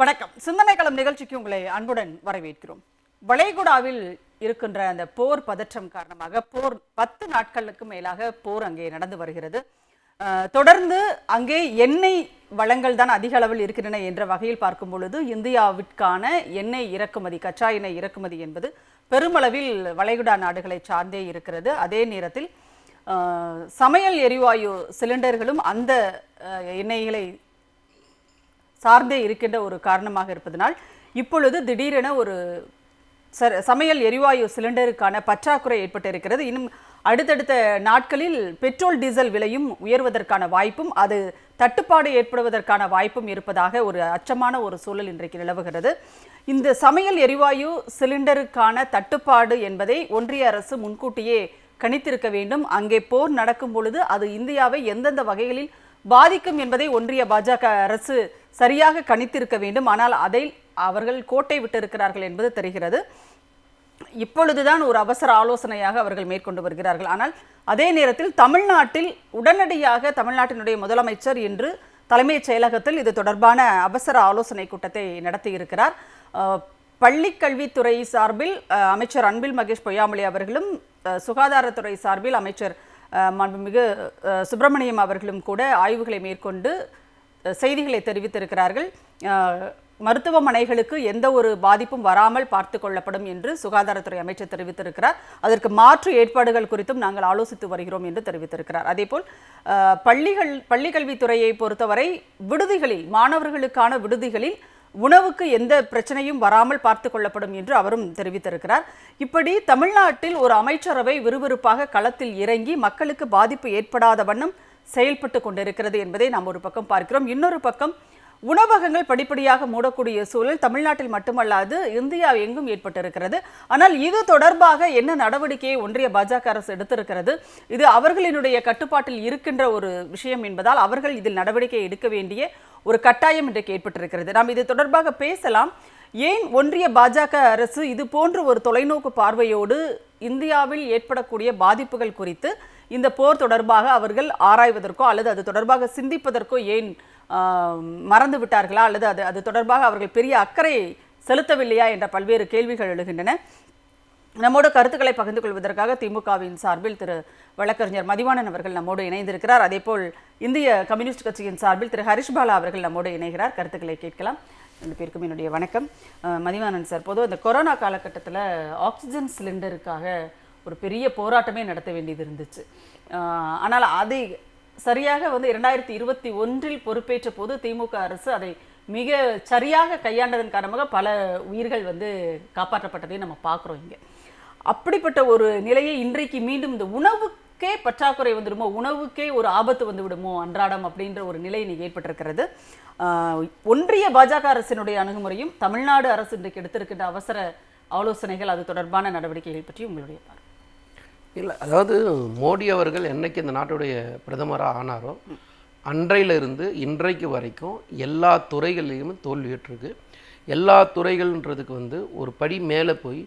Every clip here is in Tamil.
வணக்கம். சிந்தனை களம் நிகழ்ச்சிக்கு உங்களை அன்புடன் வரவேற்கிறோம். வளைகுடாவில் இருக்கின்ற அந்த போர் பதற்றம் காரணமாக 10 நாட்களுக்கு மேலாக போர் அங்கே நடந்து வருகிறது. தொடர்ந்து அங்கே எண்ணெய் வளங்கள் தான் அதிக அளவில் இருக்கின்றன என்ற வகையில் பார்க்கும் பொழுது இந்தியாவிற்கான எண்ணெய் இறக்குமதி, கச்சா எண்ணெய் இறக்குமதி என்பது பெருமளவில் வளைகுடா நாடுகளை சார்ந்தே இருக்கிறது. அதே நேரத்தில் சமையல் எரிவாயு சிலிண்டர்களும் அந்த எண்ணெய்களை சார்ந்தே இருக்கின்ற ஒரு காரணமாக இருப்பதனால் இப்பொழுது திடீரென ஒரு சமையல் எரிவாயு சிலிண்டருக்கான பற்றாக்குறை ஏற்பட்டிருக்கிறது. இன்னும் அடுத்தடுத்த நாட்களில் பெட்ரோல் டீசல் விலையும் உயர்வதற்கான வாய்ப்பும் அது தட்டுப்பாடு ஏற்படுவதற்கான வாய்ப்பும் இருப்பதாக ஒரு அச்சமான ஒரு சூழல் இன்றைக்கு நிலவுகிறது. இந்த சமையல் எரிவாயு சிலிண்டருக்கான தட்டுப்பாடு என்பதை ஒன்றிய அரசு முன்கூட்டியே கணித்திருக்க வேண்டும். அங்கே போர் நடக்கும் பொழுது அது இந்தியாவை எந்தெந்த வகைகளில் பாதிக்கும் என்பதை ஒன்றிய பாஜக அரசு சரியாக கணித்திருக்க வேண்டும். ஆனால் அதை அவர்கள் கோட்டை விட்டிருக்கிறார்கள் என்பது தெரிகிறது. இப்பொழுதுதான் ஒரு அவசர ஆலோசனையாக அவர்கள் மேற்கொண்டு வருகிறார்கள். ஆனால் அதே நேரத்தில் தமிழ்நாட்டில் உடனடியாக தமிழ்நாட்டினுடைய முதலமைச்சர் இன்று தலைமைச் செயலகத்தில் இது தொடர்பான அவசர ஆலோசனை கூட்டத்தை நடத்தியிருக்கிறார். பள்ளிக்கல்வித்துறை சார்பில் அமைச்சர் அன்பில் மகேஷ் பொய்யாமொழி அவர்களும், சுகாதாரத்துறை சார்பில் அமைச்சர் மாண்புமிகு சுப்பிரமணியம் அவர்களும் கூட ஆய்வுகளை மேற்கொண்டு செய்திகளை தெரிவித்திருக்கிறார்கள். மருத்துவமனைகளுக்கு எந்த ஒரு பாதிப்பும் வராமல் பார்த்து கொள்ளப்படும் என்று சுகாதாரத்துறை அமைச்சர் தெரிவித்திருக்கிறார். அதற்கு மாற்று ஏற்பாடுகள் குறித்தும் நாங்கள் ஆலோசித்து வருகிறோம் என்று தெரிவித்திருக்கிறார். அதேபோல் பள்ளிக்கல்வித்துறையை பொறுத்தவரை விடுதிகளில், மாணவர்களுக்கான விடுதிகளில் உணவுக்கு எந்த பிரச்சனையும் வராமல் பார்த்து கொள்ளப்படும் என்று அவரும் தெரிவித்திருக்கிறார். இப்படி தமிழ்நாட்டில் ஒரு அமைச்சரவை விறுவிறுப்பாக களத்தில் இறங்கி மக்களுக்கு பாதிப்பு ஏற்படாத வண்ணம் செயல்பட்டு கொண்டிருக்கிறது என்பதை நாம் ஒரு பக்கம் பார்க்கிறோம். இன்னொரு பக்கம் உணவகங்கள் படிப்படியாக மூடக்கூடிய சூழல் தமிழ்நாட்டில் மட்டுமல்லாது இந்தியா எங்கும் ஏற்பட்டிருக்கிறது. ஆனால் இது தொடர்பாக என்ன நடவடிக்கையை ஒன்றிய பாஜக அரசு எடுத்திருக்கிறது? இது அவர்களினுடைய கட்டுப்பாட்டில் இருக்கின்ற ஒரு விஷயம் என்பதால் அவர்கள் இதில் நடவடிக்கை எடுக்க வேண்டிய ஒரு கட்டாயம் இன்றைக்கு ஏற்பட்டிருக்கிறது. நாம் இது தொடர்பாக பேசலாம். ஏன் ஒன்றிய பாஜக அரசு இது போன்ற ஒரு தொலைநோக்கு பார்வையோடு இந்தியாவில் ஏற்படக்கூடிய பாதிப்புகள் குறித்து இந்த போர் தொடர்பாக அவர்கள் ஆராய்வதற்கோ அல்லது அது தொடர்பாக சிந்திப்பதற்கோ ஏன் மறந்து விட்டார்களா அல்லது அது தொடர்பாக அவர்கள் பெரிய அக்கறை செலுத்தவில்லையா என்ற பல்வேறு கேள்விகள் எழுகின்றன. நம்மோடு கருத்துக்களை பகிர்ந்து கொள்வதற்காக திமுகவின் சார்பில் திரு வழக்கறிஞர் மதிவாணன் அவர்கள் நம்மோடு இணைந்திருக்கிறார். அதேபோல் இந்திய கம்யூனிஸ்ட் கட்சியின் சார்பில் திரு ஹரிஷ்பாலா அவர்கள் நம்மோடு இணைகிறார். கருத்துக்களை கேட்கலாம். 2 பேருக்கும் என்னுடைய வணக்கம். மதிவாணன் சார், பொதுவாக இந்த கொரோனா காலகட்டத்தில் ஆக்சிஜன் சிலிண்டருக்காக ஒரு பெரிய போராட்டமே நடத்த வேண்டியது இருந்துச்சு. ஆனால் அதை சரியாக 2021 பொறுப்பேற்ற போது திமுக அரசு அதை மிக சரியாக கையாண்டதன் காரணமாக பல உயிர்கள் காப்பாற்றப்பட்டதை நம்ம பார்க்குறோம். இங்கே அப்படிப்பட்ட ஒரு நிலையை இன்றைக்கு மீண்டும் இந்த உணவுக்கே பற்றாக்குறை வந்துடுமோ, உணவுக்கே ஒரு ஆபத்து வந்து விடுமோ அன்றாடம் அப்படின்ற ஒரு நிலை இன்னைக்கு ஏற்பட்டிருக்கிறது. ஒன்றிய பாஜக அரசினுடைய அணுகுமுறையும் தமிழ்நாடு அரசு இன்றைக்கு எடுத்திருக்கின்ற அவசர ஆலோசனைகள், அது தொடர்பான நடவடிக்கைகள் பற்றி உங்களுடைய பார்வை? இல்லை, அதாவது மோடி அவர்கள் என்னைக்கு இந்த நாட்டுடைய பிரதமராக ஆனாரோ அன்றையிலிருந்து இன்றைக்கு வரைக்கும் எல்லா துறைகள்லையும் தோல்வியுற்றிருக்கு. எல்லா துறைகள்ன்றதுக்கு ஒரு படி மேலே போய்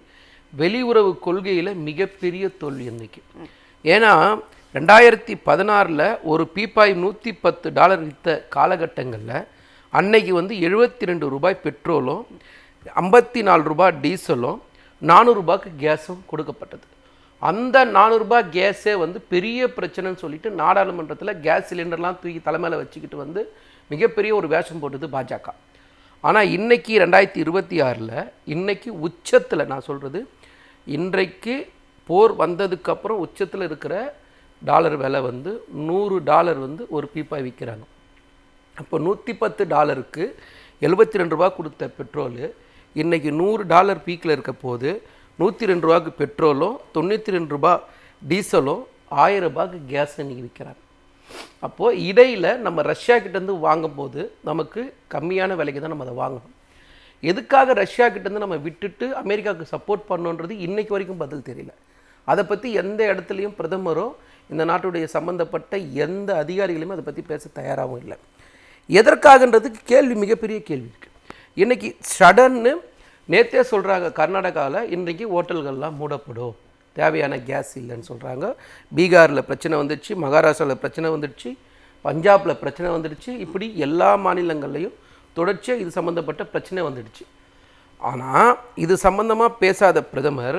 வெளியுறவு கொள்கையில் மிகப்பெரிய தோல்வி இன்னைக்கு. ஏன்னா 2016 ஒரு பீப்பாய் $110 விற்ற காலகட்டங்களில் அன்னைக்கு 72 ரூபாய் பெட்ரோலும், 54 ரூபாய் டீசலும், 400 ரூபாய்க்கு கேஸும் கொடுக்கப்பட்டது. அந்த 400 ரூபாய் கேஸே பெரிய பிரச்சனைன்னு சொல்லிட்டு நாடாளுமன்றத்தில் கேஸ் சிலிண்டர்லாம் தூக்கி தலைமையில் வச்சுக்கிட்டு மிகப்பெரிய ஒரு வேஷம் போட்டது பாஜக. ஆனால் இன்னைக்கு 2026 இன்னைக்கு உச்சத்தில், நான் சொல்கிறது இன்றைக்கு போர் வந்ததுக்கப்புறம் உச்சத்தில் இருக்கிற டாலர் விலை $100 ஒரு பீப்பாய் விற்கிறாங்க. அப்போ $110 72 ரூபா கொடுத்த பெட்ரோலு இன்றைக்கி $100 பீக்கில் இருக்க போது 102 ரூபாய்க்கு பெட்ரோலும் 92 ரூபா டீசலும் 1000 ரூபாய்க்கு கேஸ் இன்றைக்கி விற்கிறாங்க. அப்போது இடையில் நம்ம ரஷ்யா கிட்டேருந்து வாங்கும்போது நமக்கு கம்மியான விலைக்கு தான் நம்ம அதை வாங்கணும். எதுக்காக ரஷ்யா கிட்டேருந்து நம்ம விட்டுட்டு அமெரிக்காவுக்கு சப்போர்ட் பண்ணோன்றது இன்றைக்கு வரைக்கும் பதில் தெரியல. அதை பற்றி எந்த இடத்துலையும் பிரதமரோ இந்த நாட்டுடைய சம்மந்தப்பட்ட எந்த அதிகாரிகளையும் அதை பற்றி பேச தயாராகவும் இல்லை. எதற்காகன்றதுக்கு கேள்வி, மிகப்பெரிய கேள்வி இருக்குது. இன்றைக்கி சடன்னு நேற்றே சொல்கிறாங்க, கர்நாடகாவில் இன்றைக்கி ஹோட்டல்கள்லாம் மூடப்படும், தேவையான கேஸ் இல்லைன்னு சொல்கிறாங்க. பீகாரில் பிரச்சனை வந்துடுச்சு, மகாராஷ்டிராவில் பிரச்சனை வந்துடுச்சு, பஞ்சாபில் பிரச்சனை வந்துடுச்சு. இப்படி எல்லா மாநிலங்கள்லையும் தொடர்ச்சியாக இது சம்மந்தப்பட்ட பிரச்சனை வந்துடுச்சு. ஆனால் இது சம்மந்தமாக பேசாத பிரதமர்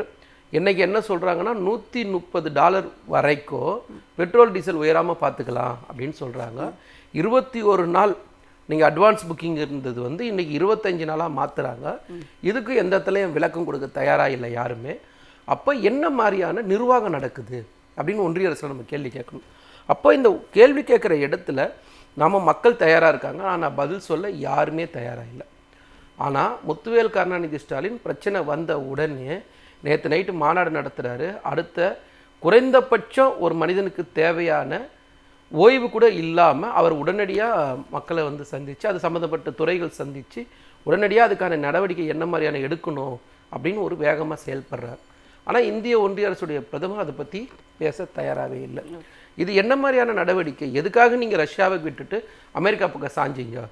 இன்றைக்கி என்ன சொல்கிறாங்கன்னா $130 வரைக்கும் பெட்ரோல் டீசல் உயராமல் பார்த்துக்கலாம் அப்படின்னு சொல்கிறாங்க. 21 நாள் நீங்கள் அட்வான்ஸ் புக்கிங் இருந்தது வந்து இன்றைக்கி 25 நாளாக மாற்றுறாங்க. இதுக்கு எந்த இடத்துலையும் விளக்கம் கொடுக்க தயாராக இல்லை யாருமே. அப்போ என்ன மாதிரியான நிர்வாகம் நடக்குது அப்படின்னு ஒன்றிய அரசில் நம்ம கேள்வி கேட்கணும். அப்போ இந்த கேள்வி கேட்குற இடத்துல நம்ம மக்கள் தயாராக இருக்காங்க, ஆனால் பதில் சொல்ல யாருமே தயாராக இல்லை. ஆனால் முத்துவேல் கருணாநிதி ஸ்டாலின் பிரச்சனை வந்த உடனே நேற்று நைட்டு மாநாடு நடத்துகிறாரு. அடுத்த குறைந்தபட்சம் ஒரு மனிதனுக்கு தேவையான ஓய்வு கூட இல்லாமல் அவர் உடனடியாக மக்களை வந்து சந்தித்து அது சம்மந்தப்பட்ட துறைகள் சந்தித்து உடனடியாக அதுக்கான நடவடிக்கை என்ன மாதிரியான எடுக்கணும் அப்படின்னு ஒரு வேகமாக செயல்படுறார். ஆனால் இந்திய ஒன்றிய அரசுடைய பிரதமர் அதை பற்றி பேச தயாராகவே இல்லை. இது என்ன மாதிரியான நடவடிக்கை? எதுக்காக நீங்கள் ரஷ்யாவை விட்டுட்டு அமெரிக்கா பக்கம் சாஞ்சிங்க?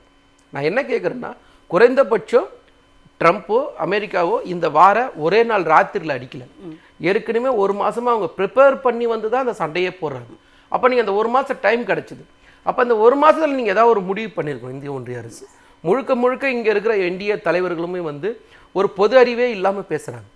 நான் என்ன கேட்குறேன்னா, குறைந்தபட்சம் ட்ரம்ப்போ அமெரிக்காவோ இந்த வார ஒரே நாள் ராத்திரியில் அடிக்கல. ஏற்கனவே ஒரு மாதமாக அவங்க ப்ரிப்பேர் பண்ணி வந்து தான் அந்த சண்டையே போடுறாங்க. அப்போ நீங்கள் அந்த ஒரு மாதம் டைம் கிடச்சிது. அப்போ அந்த ஒரு மாதத்தில் நீங்கள் ஏதாவது ஒரு முடிவு பண்ணியிருக்கணும். இந்திய ஒன்றிய அரசு முழுக்க முழுக்க இங்கே இருக்கிற என்டிஏ தலைவர்களுமே வந்து ஒரு பொது அறிவே இல்லாமல் பேசுகிறாங்க.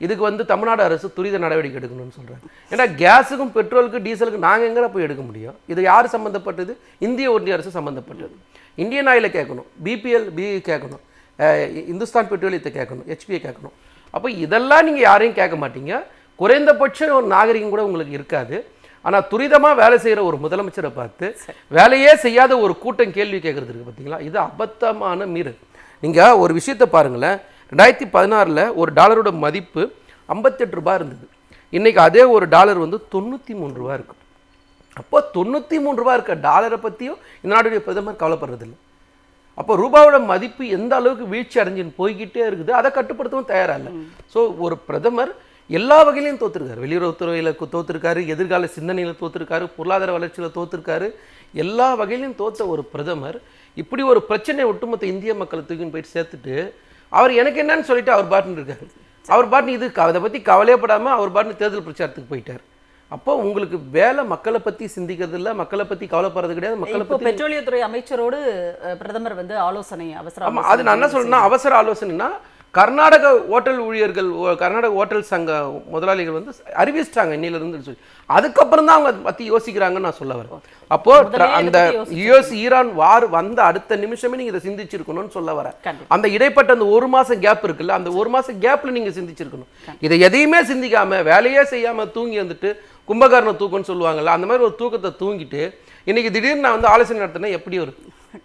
இதுக்கு வந்து தமிழ்நாடு அரசு துரித நடவடிக்கை எடுக்கணும்னு சொல்கிறாங்க. ஏன்னா கேஸுக்கும் பெட்ரோலுக்கு டீசலுக்கு நாங்கள் எங்கே போய் எடுக்க முடியும்? இது யார் சம்மந்தப்பட்டது? இந்திய ஒன்றிய அரசு சம்மந்தப்பட்டது. இந்தியன் ஆயிலை கேட்கணும், பிபிஎல் கேட்கணும், இந்துஸ்தான் பெட்ரோலியத்தை கேட்கணும், ஹெச்பியை கேட்கணும். அப்போ இதெல்லாம் நீங்கள் யாரையும் கேட்க மாட்டீங்க. குறைந்தபட்சம் ஒரு நாகரிகம் கூட உங்களுக்கு இருக்காது. ஆனால் துரிதமாக வேலை செய்கிற ஒரு முதலமைச்சரை பார்த்து வேலையே செய்யாத ஒரு கூட்டம் கேள்வி கேட்குறது இருக்குது பார்த்தீங்களா? இது அபத்தமான மீறல். நீங்கள் ஒரு விஷயத்தை பாருங்களேன். 2016 ஒரு டாலரோட மதிப்பு $58 இருந்தது. இன்றைக்கி அதே ஒரு டாலர் வந்து $93 இருக்குது. அப்போ $93 இருக்க டாலரை பற்றியும் இந்த நாட்டுடைய பிரதமர் கவலைப்படுறதில்லை. அப்போ ரூபாவோட மதிப்பு எந்த அளவுக்கு வீழ்ச்சி அடைஞ்சுன்னு போய்கிட்டே இருக்குது. அதை கட்டுப்படுத்தவும் தயாராக இல்லை. ஸோ ஒரு பிரதமர் எல்லா வகையிலையும் தோற்றுருக்காரு. வெளியுறவுத்துறையில் தோற்றுருக்காரு, எதிர்கால சிந்தனையில் தோற்றுருக்காரு, பொருளாதார வளர்ச்சியில் தோற்றுருக்காரு. எல்லா வகையிலையும் தோற்ற ஒரு பிரதமர் இப்படி ஒரு பிரச்சனை ஒட்டுமொத்த இந்திய மக்களை தூக்கின்னு போயிட்டு சேர்த்துட்டு அவர் எனக்கு என்னன்னு சொல்லிட்டு அவர் பாட்டுன்னு இருக்காரு. அவர் பாட்டுன்னு இது அதை பற்றி கவலையப்படாமல் அவர் பாட்டுன்னு தேர்தல் பிரச்சாரத்துக்கு போயிட்டார். அப்போ உங்களுக்கு வேலை மக்களை பற்றி சிந்திக்கிறது இல்லை, மக்களை பற்றி கவலைப்படுறது கிடையாது. மக்களை பற்றி பெட்ரோலியத்துறை அமைச்சரோடு பிரதமர் வந்து ஆலோசனை அவசர. ஆமாம், அது நான் என்ன சொல்றேன்னா அவசர ஆலோசனைனா கர்நாடக ஹோட்டல் ஊழியர்கள், கர்நாடக ஹோட்டல் சங்க முதலாளிகள் வந்து அறிவிச்சிட்டாங்க இன்னிலிருந்து சொல்லி. அதுக்கப்புறம் தான் அவங்க பற்றி யோசிக்கிறாங்கன்னு நான் சொல்ல வரேன். அப்போ அந்த ஈரான் வார் வந்த அடுத்த நிமிஷமே நீங்கள் இதை சிந்திச்சிருக்கணும்னு சொல்ல வரேன். அந்த இடைப்பட்ட அந்த ஒரு மாதம் கேப் இருக்குல்ல, அந்த ஒரு மாதம் கேப்பில் நீங்கள் சிந்திச்சிருக்கணும். இதை எதையுமே சிந்திக்காமல் வேலையே செய்யாமல் தூங்கி வந்துட்டு கும்பகாரண தூக்கம்னு சொல்லுவாங்கல்ல, அந்த மாதிரி ஒரு தூக்கத்தை தூங்கிட்டு இன்னைக்கு திடீர்னு நான் வந்து ஆலோசனை நடத்தினேன். எப்படி ஒரு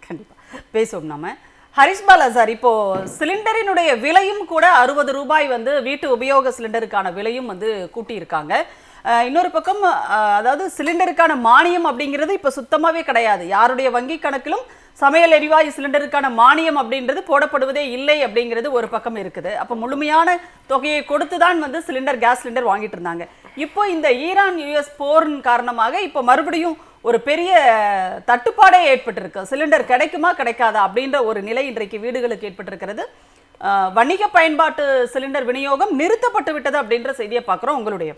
கண்டிப்பாக பேசுவோம் நாம. ஹரிஷ் பாலா சார், இப்போ சிலிண்டரினுடைய விலையும் கூட ₹60 வந்து வீட்டு உபயோக சிலிண்டருக்கான விலையும் வந்து கூட்டியிருக்காங்க. இன்னொரு பக்கம் அதாவது சிலிண்டருக்கான மானியம் அப்படிங்கிறது இப்போ சுத்தமாகவே கிடையாது. யாருடைய வங்கி கணக்கிலும் சமையல் எரிவாயு சிலிண்டருக்கான மானியம் அப்படின்றது போடப்படுவதே இல்லை அப்படிங்கிறது ஒரு பக்கம் இருக்குது. அப்போ முழுமையான தொகையை கொடுத்து தான் வந்து கேஸ் சிலிண்டர் வாங்கிட்டு இருந்தாங்க. இப்போ இந்த ஈரான் யுஎஸ் போரின் காரணமாக இப்போ மறுபடியும் ஒரு பெரிய தட்டுப்பாடே ஏற்பட்டிருக்கு. சிலிண்டர் கிடைக்குமா கிடைக்காதா அப்படின்ற ஒரு நிலை இன்றைக்கு வீடுகளுக்கு ஏற்பட்டிருக்கிறது. வணிக பயன்பாட்டு சிலிண்டர் விநியோகம் நிறுத்தப்பட்டு விட்டது அப்படின்ற செய்தியை பார்க்குறோம். உங்களுடைய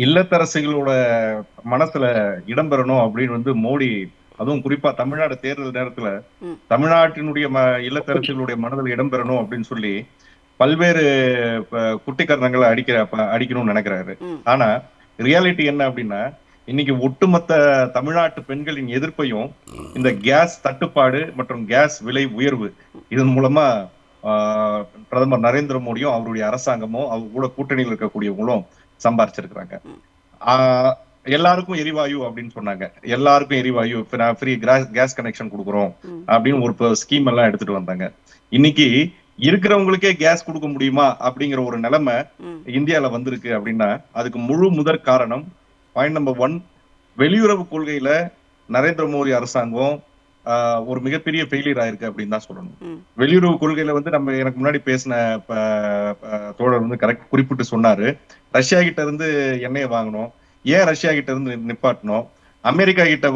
இல்லத்தரசிகளோட மனசுல இடம்பெறணும் அப்படின்னு வந்து மோடி, அதுவும் குறிப்பா தமிழ்நாடு தேர்தல் நேரத்துல தமிழ்நாட்டினுடைய இல்லத்தரசிகளுடைய மனதில் இடம்பெறணும் அப்படின்னு சொல்லி பல்வேறு குட்டிக்கரணங்களை அடிக்கணும்னு நினைக்கிறாரு. ஆனா ரியாலிட்டி என்ன அப்படின்னா, இன்னைக்கு ஒட்டுமொத்த தமிழ்நாட்டு பெண்களின் எதிர்ப்பையும் இந்த கேஸ் தட்டுப்பாடு மற்றும் கேஸ் விலை உயர்வு இதன் மூலமா பிரதமர் நரேந்திர மோடியும் அவருடைய அரசாங்கமும் அவங்க கூட கூட்டணியில் இருக்கக்கூடியவங்களும் சம்பாரிச்சிருக்கிறாங்க. எல்லாருக்கும் எரிவாயு அப்படின்னு சொன்னாங்க. எல்லாருக்கும் எரிவாயு ஃப்ரீ கேஸ் கனெக்ஷன் கொடுக்குறோம் அப்படின்னு ஒரு ஸ்கீம் எல்லாம் எடுத்துட்டு வந்தாங்க. இன்னைக்கு இருக்கிறவங்களுக்கே கேஸ் கொடுக்க முடியுமா அப்படிங்கிற ஒரு நிலைமை இந்தியால வந்திருக்கு. அப்படின்னா அதுக்கு முழு முதற் காரணம் பாயிண்ட் நம்பர் 1, வெளியுறவு கொள்கையில நரேந்திர மோடி அரசாங்கம் ஒரு மிகப்பெரிய ஃபெயிலியர் ஆயிருக்கு அப்படின்னு தான் சொல்லணும். வெளியுறவு கொள்கையில வந்து நம்ம எனக்கு முன்னாடி பேசின தோழர் வந்து கரெக்ட் குறிப்பிட்டு சொன்னாரு, ரஷ்யா கிட்ட இருந்து எண்ணெயை வாங்கணும், ஏன் ரஷ்யா கிட்ட இருந்து நிப்பாட்டணும், அமெரிக்கா கிட்ட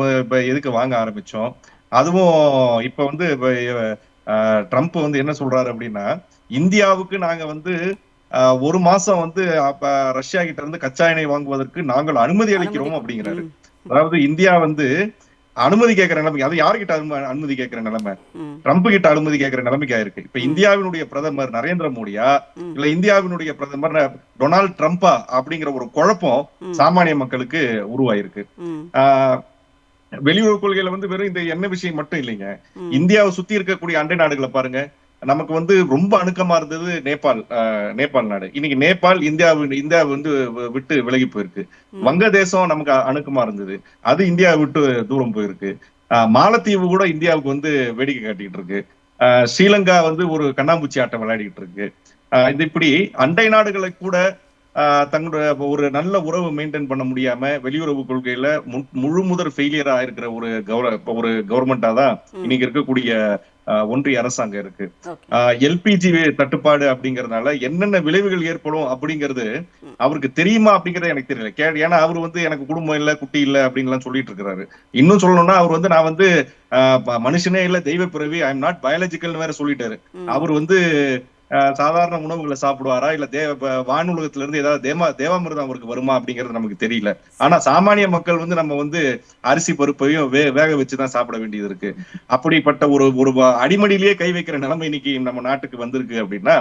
எதுக்கு வாங்க ஆரம்பிச்சோம். அதுவும் இப்ப வந்து ட்ரம்ப் வந்து என்ன சொல்றாரு அப்படின்னா, இந்தியாவுக்கு நாங்க வந்து ஒரு மாசம் வந்து ரஷ்யா கிட்ட இருந்து கச்சா எண்ணெய் வாங்குவதற்கு நாங்கள் அனுமதி அளிக்கிறோம் அப்படிங்கிறாரு. அதாவது இந்தியா வந்து அனுமதி கேட்கிற நிலைமை, அது யாருகிட்ட அனுமதி கேட்கிற நிலைமை, ம், ட்ரம்ப் கிட்ட அனுமதி கேட்கிற நிலைமைக்கு ஆயிருக்கு. இப்ப ம், இந்தியாவினுடைய பிரதமர் நரேந்திர மோடியா ம், இல்ல இந்தியாவினுடைய பிரதமர் டொனால்ட் ட்ரம்ப்பா அப்படிங்கிற ஒரு குழப்பம் ம், சாமானிய மக்களுக்கு உருவாயிருக்கு. ம், ஆஹ் வெளியுறவு கொள்கையில வந்து வெறும் இந்த என்ன விஷயம் மட்டும் இல்லைங்க. ம், இந்தியாவை சுத்தி இருக்கக்கூடிய அண்டை நாடுகளை பாருங்க. நமக்கு வந்து ரொம்ப அணுக்கமா இருந்தது நேபாள். நேபாள் நாடு இன்னைக்கு நேபாள் இந்தியாவை வந்து விட்டு விலகி போயிருக்கு. ம், வங்கதேசம் நமக்கு அணுக்கமா இருந்தது, அது இந்தியாவை விட்டு தூரம் போயிருக்கு. மாலத்தீவு கூட இந்தியாவுக்கு வந்து வேடிக்கை காட்டிட்டு இருக்கு. ஸ்ரீலங்கா வந்து ஒரு கண்ணாம்பூச்சி ஆட்டம் விளையாடிட்டு இருக்கு. இது இப்படி அண்டை நாடுகளை கூட தங்களுடைய ஒரு நல்ல உறவு மெயின்டைன் பண்ண முடியாம வெளியுறவு கொள்கையில முழு முதல் ஃபெயிலியரா இருக்கிற ஒரு கவர்மெண்டா தான் ம். இன்னைக்கு இருக்கக்கூடிய ஒன்றிய அரசாங்கம் இருக்கு. ஓகே. எல்பிஜி தட்டுப்பாடு அப்படிங்கறதுனால என்னென்ன விளைவுகள் ஏற்படும் அப்படிங்கிறது ம், அவருக்கு தெரியுமா அப்படிங்கறது எனக்கு தெரியல. ஏன்னா அவர் வந்து எனக்கு குடும்பம் இல்ல, குட்டி இல்ல அப்படின்லாம் சொல்லிட்டு இருக்கிறாரு. இன்னும் சொல்லணும்னா அவர் வந்து நான் வந்து மனுஷனே இல்ல, தெய்வ பிறவி, ஐ எம் நாட் பயாலஜிக்கல் வேற சொல்லிட்டாரு. ம், அவர் வந்து சாதாரண உணவுகளை சாப்பிடுவாரா இல்ல வானுலகத்துல இருந்து ஏதாவது தேவாமிர்தம் அவருக்கு வருமா அப்படிங்கிறது நமக்கு தெரியல. ஆனா சாமானிய மக்கள் வந்து நம்ம வந்து அரிசி பருப்பையும் வேக வச்சுதான் சாப்பிட வேண்டியது இருக்கு. அப்படிப்பட்ட ஒரு ஒரு அடிமடியிலேயே கை வைக்கிற நிலைமை இன்னைக்கு நம்ம நாட்டுக்கு வந்திருக்கு அப்படின்னா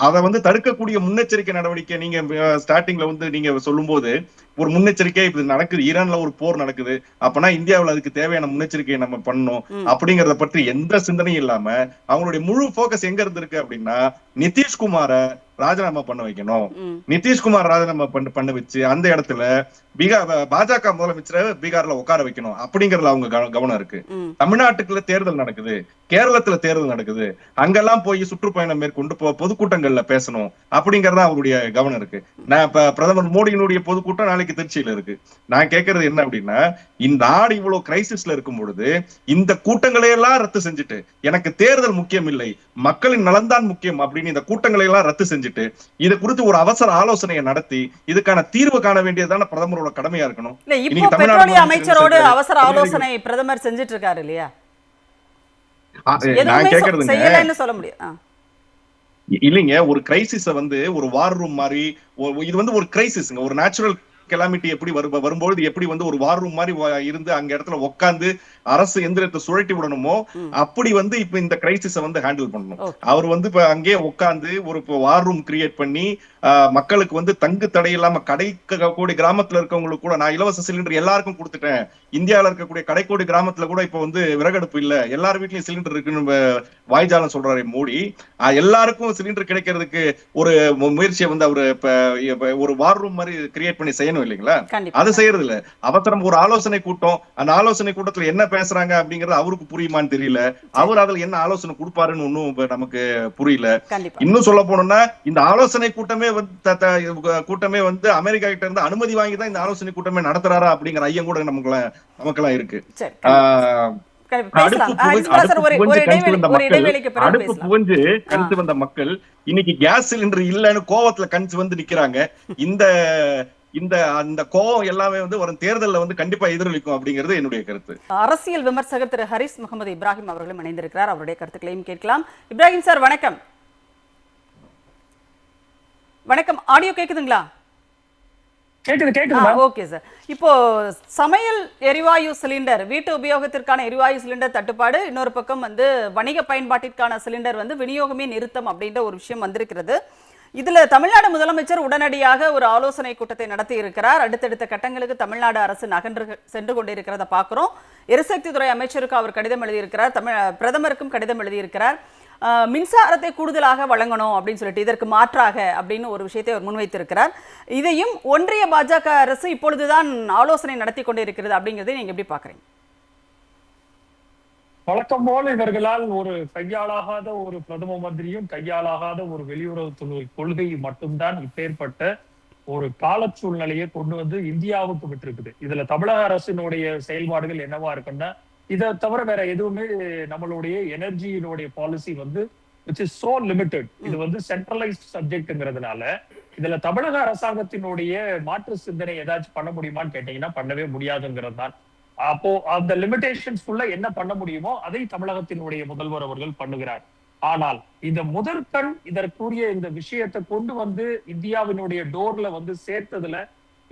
அதை வந்து தடுக்கக்கூடிய முன்னெச்சரிக்கை நடவடிக்கை நீங்க ஸ்டார்டிங்ல வந்து நீங்க சொல்லும் போது ஒரு முன்னெச்சரிக்கை இப்ப நடக்குது, ஈரான்ல ஒரு போர் நடக்குது, அப்பனா இந்தியாவில் அதுக்கு தேவையான முன்னெச்சரிக்கையை நம்ம பண்ணணும் ம், அப்படிங்கறத பற்றி எந்த சிந்தனையும் இல்லாம அவங்களுடைய முழு போக்கஸ் எங்க இருந்திருக்கு அப்படின்னா நிதிஷ்குமார ராஜினாமா பண்ண வைக்கணும். ம், நிதிஷ்குமார் ராஜினாமா பண்ண வச்சு அந்த இடத்துல பாஜக முதலமைச்சரை பீகார்ல உட்கார வைக்கணும் அப்படிங்கறதுல அவங்க கவனம் இருக்கு. ம், தமிழ்நாட்டுக்குள்ள தேர்தல் நடக்குது, கேரளத்துல தேர்தல் நடக்குது, அங்கெல்லாம் போய் சுற்றுப்பயணம் மேற்கொண்டு பொதுக்கூட்டங்கள்ல பேசணும் அப்படிங்கறத அவருடைய கவனம் இருக்கு. நான் இப்ப பிரதமர் மோடியினுடைய பொதுக்கூட்டம் நாளைக்கு திருச்சியில இருக்கு. நான் கேட்கறது என்ன அப்படின்னா, இந்த நாடு இவ்வளவு கிரைசிஸ்ல இருக்கும் பொழுது இந்த கூட்டங்களை எல்லாம் ரத்து செஞ்சுட்டு எனக்கு தேர்தல் முக்கியம் இல்லை, மக்களின் நலன்தான் முக்கியம் அப்படின்னு இந்த கூட்டங்களை எல்லாம் ரத்து செஞ்சுட்டு இது குறித்து ஒரு அவசர ஆலோசனையை நடத்தி இதுக்கான தீர்வு காண வேண்டியதான பிரதமரோட கடமையா இருக்கணும். இல்ல இப்போ இன்னைக்கு தமிழ்நாடு பெட்ரோலிய அமைச்சரோடு முதலமைச்சர் அவசர ஆலோசனை பிரதமர் செஞ்சிட்டு இருக்காரு இல்லையா? நான் எதுவுமே கேட்கறதுங்க செய்யலைன்னு சொல்ல முடியும். இல்லைங்க, ஒரு கிரைசிஸ வந்து ஒரு வார் ரூம் மாதிரி இது வந்து ஒரு கிரைசிஸ்ங்க. ஒரு நேச்சுரல் கெலாமிட்டி எப்படி வரும்பொழுது எப்படி வந்து ஒரு வார் ரூம் மாதிரி இருந்து அங்க இடத்துல உட்கார்ந்து அரசு எந்திரத்தை சுழட்டி விடணுமோ அப்படி வந்து இப்ப இந்த கிரைசிஸ வந்து ஹேண்டில் பண்ணணும். அவர் வந்து இப்ப அங்கேயே உட்கார்ந்து ஒரு வார் ரூம் கிரியேட் பண்ணி மக்களுக்கு வந்து தங்கு தடை இல்லாம கடைக்கோடி கிராமத்துல இருக்கவங்களுக்கு கூட நான் இலவச சிலிண்டர் எல்லாருக்கும் கொடுத்துட்டேன். இந்தியாவில இருக்கக்கூடிய கடைக்கோடி கிராமத்துல கூட இப்ப வந்து விறகடுப்பு இல்ல, எல்லார் வீட்லயும் சிலிண்டர் இருக்குன்னு வாய்ஜாலம் சொல்றாரு மோடி. எல்லாருக்கும் சிலிண்டர் கிடைக்கிறதுக்கு ஒரு முயற்சியை வந்து அவரு இப்ப ஒரு வார் ரூம் மாதிரி கிரியேட் பண்ணி செய்யணும் இல்லைங்களா? அது செய்யறது இல்ல. அவசரம் ஒரு ஆலோசனை கூட்டம், அந்த ஆலோசனை கூட்டத்துல என்ன பேசுறாங்க அப்படிங்கறது அவருக்கு புரியுமான்னு தெரியல. அவர் அதுல என்ன ஆலோசனை கொடுப்பாருன்னு ஒன்னும் நமக்கு புரியல. இன்னும் சொல்ல போனோம்னா இந்த ஆலோசனை கூட்டமே வந்து அமெரிக்கா கிட்ட இருந்து அனுமதி வாங்கி தான் இந்த ஆலோசனை கூட்டமே நடத்துறாரா அப்படிங்கிற ஐயம் கூட நமக்கெல்லாம் இருக்கு. அடுப்பு புகஞ்சு கணிச்சு வந்த மக்கள் இன்னைக்கு கேஸ் சிலிண்டர் இல்லன்னு கோவத்துல கணிச்சு வந்து நிக்கிறாங்க. இந்த கோவம் எல்லாமே வந்து ஒரு தேர்தல்ல வந்து கண்டிப்பா எதிரொலிக்கும் அப்படிங்கிறது என்னுடைய கருத்து. அரசியல் விமர்சகர் திரு ஹரிஸ் முகமது இப்ராஹிம் அவர்களும் இணைந்திருக்கிறார். அவருடைய கருத்துக்களையும் கேட்கலாம். இப்ராஹிம் சார் வணக்கம். வணக்கம். ஆடியோ கேக்குதுங்களா? கேக்குது. Okay sir. இப்போ சமையல் எரிவாயு சிலிண்டர், வீட்டு உபயோகத்திற்கான எரிவாயு சிலிண்டர் தட்டுப்பாடு, இன்னொரு பக்கம் வந்து வணிக பயன்பாட்டிற்கான சிலிண்டர் வந்து விநியோகமே நிறுத்தம் அப்படின்ற ஒரு விஷயம் வந்திருக்கிறது. இதுல தமிழ்நாடு முதலமைச்சர் உடனடியாக ஒரு ஆலோசனை கூட்டத்தை நடத்தி இருக்கிறார். அடுத்தடுத்த கட்டங்களுக்கு தமிழ்நாடு அரசு நகன்று சென்று கொண்டிருக்கிறத பார்க்கிறோம். எரிசக்தி துறை அமைச்சருக்கு அவர் கடிதம் எழுதியிருக்கிறார், பிரதமருக்கும் கடிதம் எழுதியிருக்கிறார். மின்சாரத்தை கூடுதலாக வழங்கணும் அப்படின்னு சொல்லிட்டு இதற்கு மாற்றாக அப்படின்னு ஒரு விஷயத்தை அவர் முன்வைத்திருக்கிறார். இதையும் ஒன்றிய பாஜக அரசு இப்பொழுதுதான் ஆலோசனை நடத்தி கொண்டிருக்கிறது அப்படிங்கிறதை நீங்க எப்படி பாக்குறீங்க? வழக்கம் போல இவர்களால் ஒரு கையாளாகாத ஒரு பிரதம மந்திரியும் கையாளாகாத ஒரு வெளியுறவுத்துறை கொள்கை மட்டும்தான் இப்பேற்பட்ட ஒரு கால சூழ்நிலையை கொண்டு வந்து இந்தியாவுக்கு விட்டிருக்குது. இதுல தமிழக அரசினுடைய செயல்பாடுகள் என்னவா இருக்குன்னா, இதை தவிர வேற எதுவுமே நம்மளுடைய எனர்ஜியினுடைய பாலிசி வந்து which is so limited. இது வந்து சென்ட்ரலைஸ்ட் சப்ஜெக்ட்ங்கிறதுனால இதுல தமிழக அரசாங்கத்தினுடைய மாற்று சிந்தனை ஏதாச்சும் பண்ண முடியுமான்னு கேட்டீங்கன்னா பண்ணவே முடியாதுங்கிறது தான். அப்போ அந்த லிமிடேஷன்ஸ்குள்ள என்ன பண்ண முடியுமோ அதை தமிழகத்தினுடைய முதல்வர் அவர்கள் பண்ணுகிறார். ஆனால் இந்த முதற்கண் இதற்குரிய இந்த விஷயத்தை கொண்டு வந்து இந்தியாவினுடைய டோர்ல வந்து சேர்த்ததுல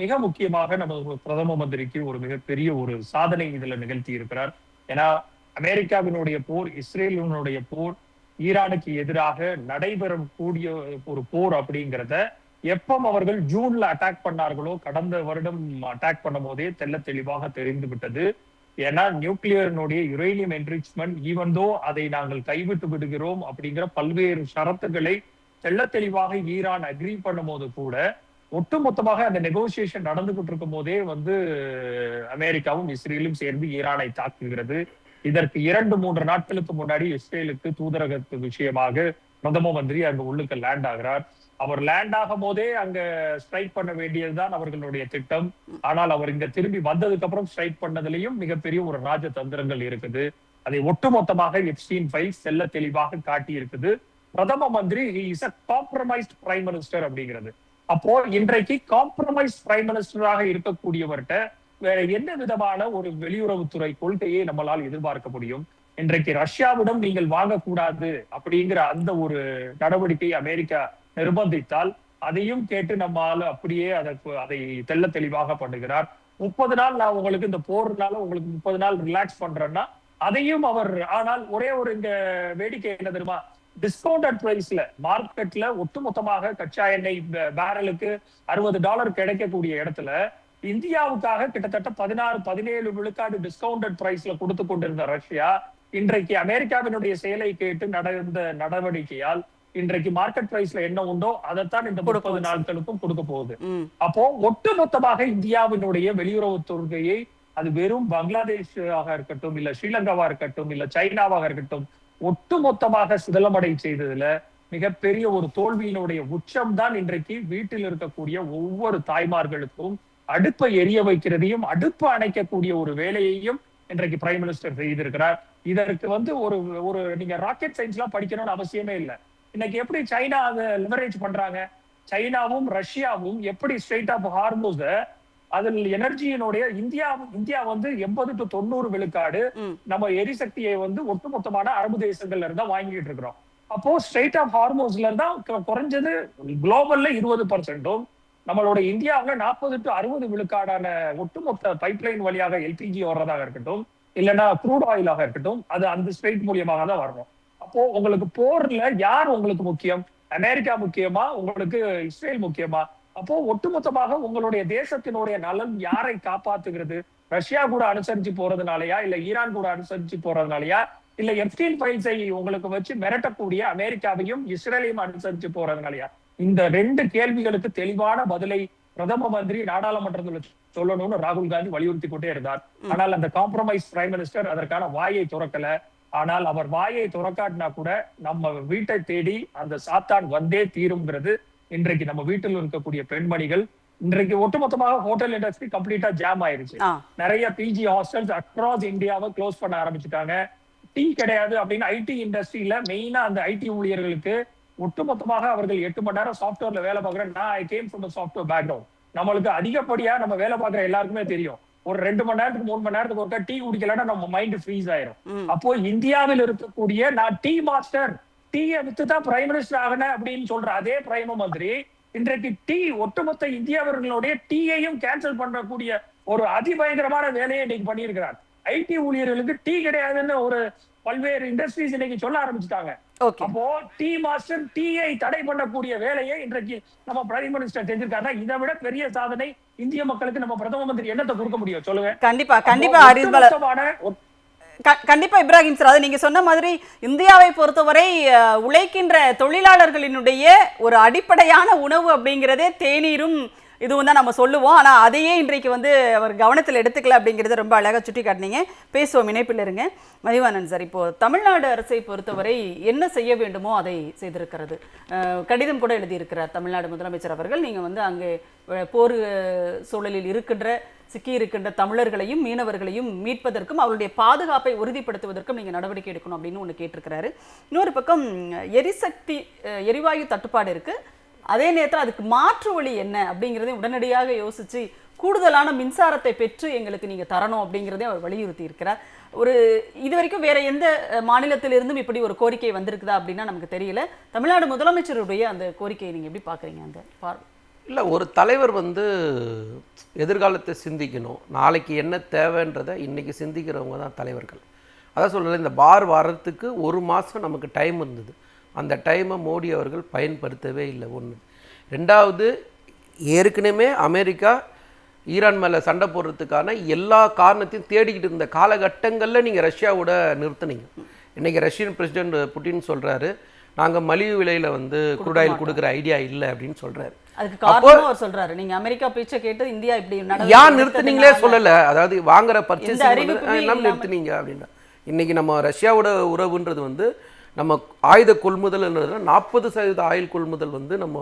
மிக முக்கியமாக நம்ம பிரதம மந்திரிக்கு ஒரு மிகப்பெரிய ஒரு சாதனை இதுல நிகழ்த்தி இருக்கிறார். ஏன்னா அமெரிக்காவினுடைய போர், இஸ்ரேலினுடைய போர், ஈரானுக்கு எதிராக நடைபெறும் கூடிய ஒரு போர் அப்படிங்கிறத எப்பம் அவர்கள் ஜூன்ல அட்டாக் பண்ணார்களோ, கடந்த வருடம் அட்டாக் பண்ணும் போதே தெள்ள தெளிவாக தெரிந்து விட்டது. ஏன்னா நியூக்ளியரினுடைய யுரேனியம் என்ரிச்மெண்ட் ஈவன்தோ அதை நாங்கள் கைவிட்டு விடுகிறோம் அப்படிங்கிற பல்வேறு ஷரத்துகளை தெள்ள தெளிவாக ஈரான் அக்ரி பண்ணும் போது கூட ஒட்டுமொத்தமாக அந்த நெகோசியேஷன் நடந்துகிட்டு இருக்கும் போதே அமெரிக்காவும் இஸ்ரேலும் சேர்ந்து ஈரானை தாக்குகிறது. இதற்கு 2-3 நாட்களுக்கு முன்னாடி இஸ்ரேலுக்கு தூதரகத்து விஷயமாக பிரதம மந்திரி அங்க உள்ளுக்கு லேண்ட் ஆகிறார். அவர் லேண்ட் ஆகும் போதே அங்க ஸ்ட்ரைக் பண்ண வேண்டியதுதான் அவர்களுடைய திட்டம். ஆனால் அவர் இங்க திரும்பி வந்ததுக்கு அப்புறம் ஸ்ட்ரைக் பண்ணதுலயும் மிகப்பெரிய ஒரு ராஜதந்திரங்கள் இருக்குது. அதை ஒட்டுமொத்தமாக எப்ஸ்டீன் ஃபைல்ஸ் செல்ல தெளிவாக காட்டி இருக்குது. பிரதம மந்திரி is a compromised prime minister அப்படிங்கிறது. அப்போ இன்றைக்கு காம்ப்ரமைஸ் பிரைம் மினிஸ்டராக இருக்கக்கூடியவர்கிட்ட வேற என்ன விதமான ஒரு வெளியுறவுத்துறை கொள்கையை நம்மளால் எதிர்பார்க்க முடியும்? இன்றைக்கு ரஷ்யாவிடம் நீங்கள் வாங்கக்கூடாது அப்படிங்கிற அந்த ஒரு நடவடிக்கை அமெரிக்கா நிர்பந்தித்தால் அதையும் கேட்டு நம்மால அப்படியே அதை தெள்ள தெளிவாக பண்ணுகிறார். 30 நாள் நான் உங்களுக்கு இந்த போர்னால உங்களுக்கு 30 நாள் ரிலாக்ஸ் பண்றேன்னா அதையும் அவர், ஆனால் ஒரே ஒரு இங்க வேடிக்கை என்ன தெரியுமா, டிஸ்கவுண்டட் பிரைஸ்ல மார்க்கெட்ல ஒட்டுமொத்தமாக கச்சா எண்ணெய் பேரலுக்கு $60 கிடைக்கக்கூடிய இடத்துல இந்தியாவுக்காக கிட்டத்தட்ட 16-17 விழுக்காடு டிஸ்கவுண்டட் பிரைஸ்ல கொடுத்து கொண்டிருந்த ரஷ்யா இன்றைக்கு அமெரிக்காவினுடைய செயலை கேட்டு நடந்த நடவடிக்கையால் இன்றைக்கு மார்க்கெட் பிரைஸ்ல என்ன உண்டோ அதைத்தான் இந்த 30 நாட்களுக்கும் கொடுக்க போகுது. அப்போ ஒட்டுமொத்தமாக இந்தியாவினுடைய வெளியுறவு கொள்கையை, அது வெறும் பங்களாதேஷாக இருக்கட்டும், இல்ல ஸ்ரீலங்காவா இருக்கட்டும், இல்ல சைனாவாக இருக்கட்டும், ஒட்டுமொத்தமாக சிதலமடை செய்ததுல மிகப்பெரிய ஒரு தோல்வியினுடைய உச்சம் தான் இன்றைக்கு வீட்டில் இருக்கக்கூடிய ஒவ்வொரு தாய்மார்களுக்கும் அடுப்பை எரிய வைக்கிறதையும் அடுப்பு அணைக்கக்கூடிய ஒரு வேலையையும் இன்றைக்கு பிரைம் மினிஸ்டர் செய்திருக்கிறார். இதற்கு ஒரு நீங்க ராக்கெட் சயின்ஸ் எல்லாம் படிக்கணும்னு அவசியமே இல்லை. இன்னைக்கு எப்படி சைனா அதை லிவரேஜ் பண்றாங்க, சைனாவும் ரஷ்யாவும் எப்படி ஸ்ட்ரெயிட் ஆஃப் ஹார்மோஸ் அதில் எனர்ஜியினுடைய இந்தியா 80 to 90 விழுக்காடு நம்ம எரிசக்தியை ஒட்டுமொத்தமான அரபு தேசங்கள்ல இருந்தா வாங்கிட்டு இருக்கிறோம். அப்போ ஸ்ட்ரெயிட் ஆஃப் ஹார்மோஸ்ல இருந்தா குறைஞ்சது குளோபல்ல 20%, நம்மளோட இந்தியாவுல 40 to 60 விழுக்காடான ஒட்டுமொத்த பைப்லைன் வழியாக எல்பிஜி வர்றதாக இருக்கட்டும், இல்லைன்னா க்ரூட் ஆயிலாக இருக்கட்டும், அது அந்த ஸ்ட்ரெயிட் மூலியமாக தான் வரணும். அப்போ உங்களுக்கு போர்ல யார் உங்களுக்கு முக்கியம்? அமெரிக்கா முக்கியமா, உங்களுக்கு இஸ்ரேல் முக்கியமா? அப்போ ஒட்டுமொத்தமாக உங்களுடைய தேசத்தினுடைய நலன் யாரை காப்பாத்துகிறது? ரஷ்யா கூட அனுசரிச்சு போறதுனாலயா, இல்ல ஈரான் கூட அனுசரிச்சு போறதுனாலயா, இல்ல எப்ஸ்டீன் ஃபைல்ஸை உங்களுக்கு வச்சு மிரட்டக்கூடிய அமெரிக்காவையும் இஸ்ரேலையும் அனுசரிச்சு போறதுனாலயா? இந்த 2 கேள்விகளுக்கு தெளிவான பதிலை பிரதம மந்திரி நாடாளுமன்றத்தில் சொல்லணும்னு ராகுல் காந்தி வலியுறுத்தி கொண்டே இருந்தார். ஆனால் அந்த காம்ப்ரமைஸ் பிரைம் மினிஸ்டர் அதற்கான வாயை துறக்கல. ஆனால் அவர் வாயை துறக்காட்டினா கூட நம்ம வீட்டை தேடி அந்த சாத்தான் வந்தே தீரும்ங்கிறது இன்றைக்கு நம்ம வீட்டில் இருக்கக்கூடிய பெண்மணிகள். இன்றைக்கு ஒட்டுமொத்தமாக ஹோட்டல் இண்டஸ்ட்ரி கம்ப்ளீட்டா ஜாம் ஆயிருச்சு. நிறைய பிஜி ஹாஸ்டல்ஸ் அக்ராஸ் இந்தியாவை க்ளோஸ் பண்ண ஆரம்பிச்சுட்டாங்க. டீ கிடையாது அப்படின்னு ஐடி இண்டஸ்ட்ரியில மெயினா அந்த ஐடி ஊழியர்களுக்கு ஒட்டுமொத்தமாக அவர்கள் 8 மணி நேரம் சாஃப்ட்வேர்ல வேலை பார்க்குறேன். நான் I came from software background. நம்மளுக்கு அதிகப்படியா நம்ம வேலை பார்க்குற எல்லாருக்குமே தெரியும், ஒரு 2 மணி நேரத்துக்கு 3 மணி நேரத்துக்கு ஒருக்கா டீ குடிக்கலன்னா நம்ம மைண்ட் ஃப்ரீஸ் ஆயிரும். அப்போ இந்தியாவில் இருக்கக்கூடிய நான் டீ மாஸ்டர், டீயை வித்துதான் பிரைம் மினிஸ்டர் ஆகணும் அப்படின்னு சொல்ற அதே பிரைம் மந்திரி இன்றைக்கு டீ ஒட்டுமொத்த இந்தியாவர்களுடைய டீயையும் கேன்சல் பண்ணக்கூடிய ஒரு அதிபயங்கரமான வேலையை இன்னைக்கு பண்ணியிருக்கிறார். ஐடி ஊழியர்களுக்கு டீ கிடையாதுன்னு ஒரு பல்வேறு இண்டஸ்ட்ரீஸ் இன்னைக்கு சொல்ல ஆரம்பிச்சுட்டாங்க. அப்போ டீ மாஸ்டர் டீயை தடை பண்ணக்கூடிய வேலையை இன்றைக்கு நம்ம பிரைம் மினிஸ்டர் செஞ்சிருக்காங்க. இதை விட பெரிய சாதனை இந்திய மக்களுக்கு நம்ம பிரதம மந்திரி என்னத்தை கொடுக்க முடியும் சொல்லுங்க? கண்டிப்பா இப்ராஹிம் சார், அது நீங்க சொன்ன மாதிரி இந்தியாவை பொறுத்தவரை உழைக்கின்ற தொழிலாளர்களினுடைய ஒரு அடிப்படையான உணவு அப்படிங்கிறதே தேநீரும் இதுவும் தான் நம்ம சொல்லுவோம். ஆனால் அதையே இன்றைக்கு அவர் கவனத்தில் எடுத்துக்கல அப்படிங்கிறத ரொம்ப அழகாக சுட்டி காட்டினீங்க. பேசுவோம், இணைப்பில் இருங்க. மதிவானன் சார், இப்போது தமிழ்நாடு அரசை பொறுத்தவரை என்ன செய்ய வேண்டுமோ அதை செய்திருக்கிறது. கடிதம் கூட எழுதியிருக்கிறார் தமிழ்நாடு முதலமைச்சர் அவர்கள். நீங்கள் அங்கே போர் சூழலில் சிக்கி இருக்கின்ற தமிழர்களையும் மீனவர்களையும் மீட்பதற்கும் அவருடைய பாதுகாப்பை உறுதிப்படுத்துவதற்கும் நீங்கள் நடவடிக்கை எடுக்கணும் அப்படின்னு ஒன்று கேட்டிருக்கிறாரு. இன்னொரு பக்கம் எரிவாயு தட்டுப்பாடு இருக்குது, அதே நேரத்தில் அதுக்கு மாற்று வழி என்ன அப்படிங்கிறதையும் உடனடியாக யோசித்து கூடுதலான மின்சாரத்தை பெற்று எங்களுக்கு நீங்கள் தரணும் அப்படிங்கிறதையும் அவர் வலியுறுத்தி இருக்கிறார். இது வரைக்கும் வேற எந்த மாநிலத்திலிருந்தும் இப்படி ஒரு கோரிக்கை வந்திருக்குதா அப்படின்னா நமக்கு தெரியல. தமிழ்நாடு முதலமைச்சருடைய அந்த கோரிக்கையை நீங்கள் எப்படி பார்க்குறீங்க? அந்த இல்லை, ஒரு தலைவர் வந்து எதிர்காலத்தை சிந்திக்கணும், நாளைக்கு என்ன தேவைன்றதை இன்றைக்கி சிந்திக்கிறவங்க தான் தலைவர்கள். அதான் சொல்கிறேன், இந்த பார் வர்றதுக்கு 1 மாதம் நமக்கு டைம் இருந்தது. அந்த டைமை மோடி அவர்கள் பயன்படுத்தவே இல்லை. ஒன்று. ரெண்டாவது, ஏற்கனவே அமெரிக்கா ஈரான் மேலே சண்டை போடுறதுக்கான எல்லா காரணத்தையும் தேடிக்கிட்டு இருந்த காலகட்டங்களில் நீங்கள் ரஷ்யாவோட நிறுத்துனீங்க. இன்றைக்கி ரஷ்யன் பிரசிடென்ட் புட்டின் சொல்கிறாரு, நாங்கள் மலிவு விலையில் வந்து குரூடாயில் கொடுக்குற ஐடியா இல்லை அப்படின்னு சொல்கிறாரு. அதுக்கு காரணம் அவர் சொல்றாரு, நீங்க அமெரிக்கா பேச்சை கேட்டு இந்தியா இப்படி ஏன் நிறுத்துனீங்களே சொல்லலை. அதாவது வாங்குற பர்ச்சேஸ் என்ன நிறுத்துனீங்க அப்படின்னா, இன்றைக்கி நம்ம ரஷ்யாவோட உறவுன்றது வந்து நம்ம ஆயுத கொள்முதல்ன்றது 40% ஆயுள் கொள்முதல் வந்து நம்ம